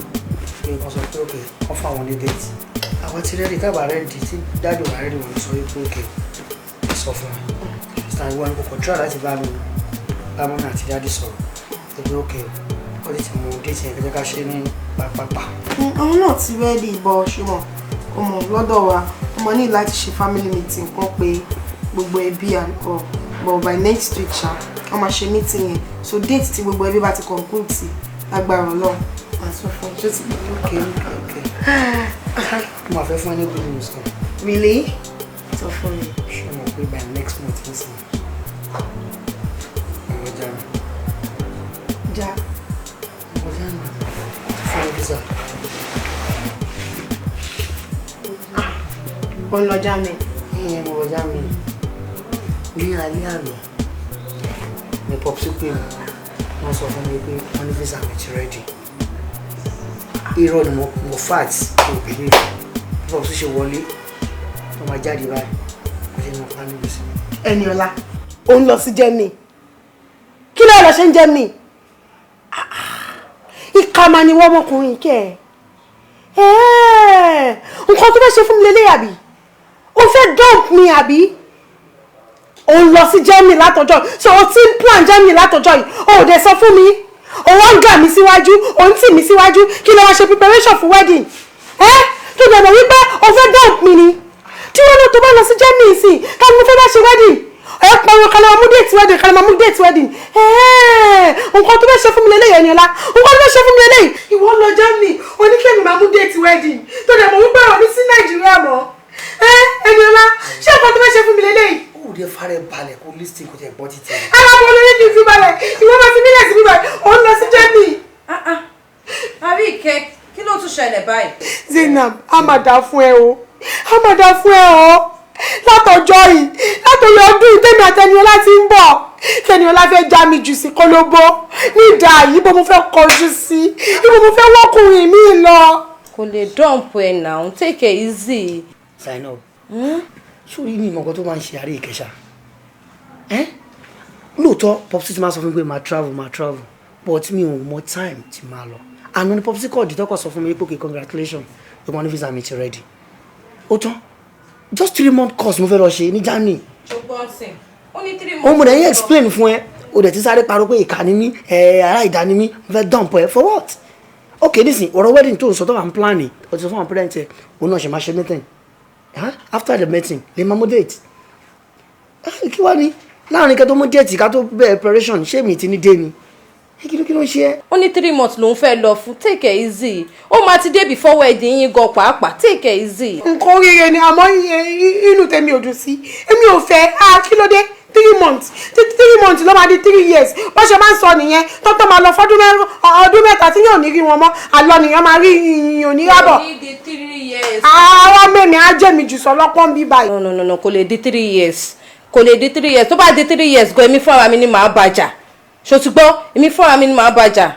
pé wọ́n sọ pé òkè wọ́n fún àwọn ní date àwọn ti rẹ́dì tábà rẹ́dì tí dáàdì wà rẹ́dì wọn sọ wípé òkè sọ fún mi stan ìwọ ni kò kọ̀ntrá láti bá mi bá mọ́mí àti dáàdì sọ̀rọ̀ pé òkè ó ti mú déètì yẹn kẹ́kẹ́ ká ṣe ní pápápá. àwọn náà ti rẹ́dì bọ́ ṣùgbọ́n ọmọ lọ́dọ̀ wa ọmọ ní láti ṣe family meeting kan pé gbogbo ẹbí àkọ́ but by next week ṣá wọ́n máa ṣe meeting yẹn so date tí gbogbo ẹbí bá ti conclude sí lágbára Ọlọ́run àti ọ̀fọ̀ ṣé ti gbọ́. okay mo máa fẹ́ fún ẹ ní good news kan. really? sọ fún mi. ṣé mo pé by next month ń sìn ọmọ ìjà mi. ja. ọmọ ìjà mi fún ẹ visa. ó ń lọ Germany. ìyẹn mo lọ Germany ní alẹ́ àná ní popsi pé wọ́n sọ fún mi pé wọ́n ní visa mi ti ready. irọ́ ni mo fat mo believe popsi ṣe wọlé wọ́n máa jáde báyìí kò ṣe ní ọ̀pá níbi sí. Ẹniọlá ó ń lọ sí Germany kí ló lọ ṣe ń Germany ìka máa ni wọ́n ọmọkùnrin kẹ́ ẹ̀ nǹkan tó fẹ́ ṣe fún mi lélẹ́yìí àbí o fẹ́ dump mi àbí o ń lọ sí Germany látọjọ́ ṣé o ti ń plan Germany látọjọ́ yìí o ò dé sọ fún mi o wá ń gà mí síwájú o ń tì mí síwájú kí ló wá ṣe preparation for wedding tó dẹ̀ mọ̀ wípé o fẹ́ dump mi ni tí wọ́n lọ tó bá lọ sí Germany sí ká ló fẹ́ bá ṣe wedding ẹ pọ̀rọ̀ kalẹ̀ máa mú date wedding kalẹ̀ máa mú date wedding nǹkan tó fẹ́ ṣe fún mi lélẹ́yìí Ẹniọlá nǹkan tó fẹ́ ṣe fún mi lélẹ́yìí ìwọ lọ Germany oníkèmí máa mú date wedding tó dẹ̀ mọ̀ wípé ò ní sí Nàìjíríà mọ́ Ẹniọlá ṣé nǹkan tó fẹ́ ṣe fún mi lélẹ́yìí. ó lè farẹ balẹ̀ kó lísìn kó tẹ̀ gbọ́ títẹ̀. alábọ̀ olórí kì í fi balẹ̀ ìwọ máa fi mílẹ̀ sí bíbẹ̀ òun lọ sí Germany. àbí ìkẹ́ kí ló tún ṣẹlẹ̀ báyìí. Zainab a máa dà fún ẹ o a máa dà fún ẹ o látọjọ́ yìí látọjọ́ ọdún yìí tèmi àti Ẹniọlá ti ń bọ̀ Ẹniọlá fẹ́ já mi jù sí kólóbó ní ìdá yìí bó mo fẹ́ kọjú sí ibo mo fẹ́ wọ́kùnrin mi lọ. kò lè dump ẹ now take it easy. Zainab sórí ní ìmọ̀kan tó máa ń ṣe àárẹ̀ ìkẹsà lóòótọ́ popsi ti máa sọ fún mi pé máa travel but mi ò mọ time ti máa lọ àná ni popsi kọ́ ọ̀dì tọ́kọ̀ sọ fún mi pé okay congratulations pé wọ́n ní visa mi ti ready ó tán just 3 month course mo fẹ́ lọ ṣe ní Germany. ṣùgbọ́n sìn ó ní 3 months. ó mọ̀ dẹ́yìn explain fún ẹ o dẹ̀ ti sáré parọ́ pé ìkà ni mí ará ìdá ni mí mo fẹ́ dump ẹ for what okay nísìn ọ̀rọ̀ wedding tó ń sọ tó wà ń plan ni o ti sọ fún àwọn parent ẹ òun náà ṣe máa ṣe meeting after the meeting lè máa mú date kí wá ní láàrin kẹ́ tó mú date ká tó bẹ̀rẹ̀ preparation ṣé mi ti ní dé ni kí ló ń ṣe ẹ́. ó ní 3 months lòún fẹ́ lọ fún take it easy ó máa ti dé before wedding yín gan pàápàá take it easy. nǹkan oríire ni àmọ́ inú tèmi ò dùn sí èmi ò fẹ́ kí ló dé 3 months 3 months ló máa di 3 years bó ṣe máa ń sọ nìyẹn tọ́tọ́ máa lọ fọ́dún ọdún mẹ́ta tí yóò ní rí wọn mọ́ àlọ́ nìyẹn máa rí ìyìn òní rábọ̀. kò ní di 3 years. àwọn mẹ́mi á jẹ́ mi jù sọ lọ́pọ̀ ń bí báyìí. no kò lè di 3 years kò lè di 3 years tó bá di 3 years gan èmi fúnra mi ni màá bàjá ṣòtúgbọ́ èmi fúnra mi ni màá bàjá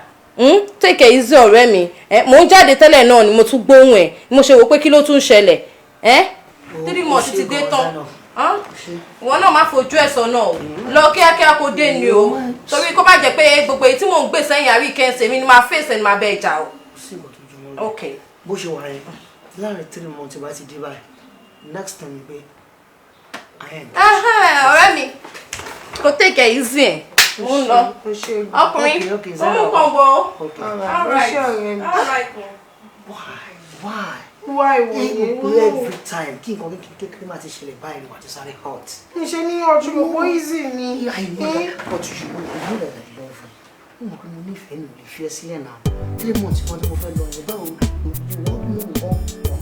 take it easy ọ̀rẹ́ mi mò ń jáde tẹ́lẹ̀ náà ni mo tún gbóhùn ẹ̀ mo ṣe wò pé kí ló tún ṣẹlẹ̀ 3 months ti dé tán ìwọ náà má fojú ẹ̀ sọ náà lọ kíákíá kó dé ni o torí kó bá jẹ́ pé gbogbo èyí tí mò ń gbé sẹ́yìn àrí kẹ́sẹ̀ mi ni máa fèsì ẹni máa bẹ ìjà o. ok bó ṣe wà yẹn láàrin 3 months bá ti dé báyìí next time pé ọ̀rẹ́ mi kò take it easy ẹ̀ mo ń lọ ọkùnrin ó mú kàn bọ̀ all right. why Why would you? Every time kí nǹkan kékeré máa ti ṣẹlẹ̀ báyìí ni wà ti sáré hot. Ṣé ní ọjọ́ òpó easy ni? I know that, but you know that I love you. Mo kàn ní ìfẹ́ mi ò lè fi ẹ́ sílẹ̀ náà. 3 months kan tí mo fẹ́ lọ yẹn báwo you want me to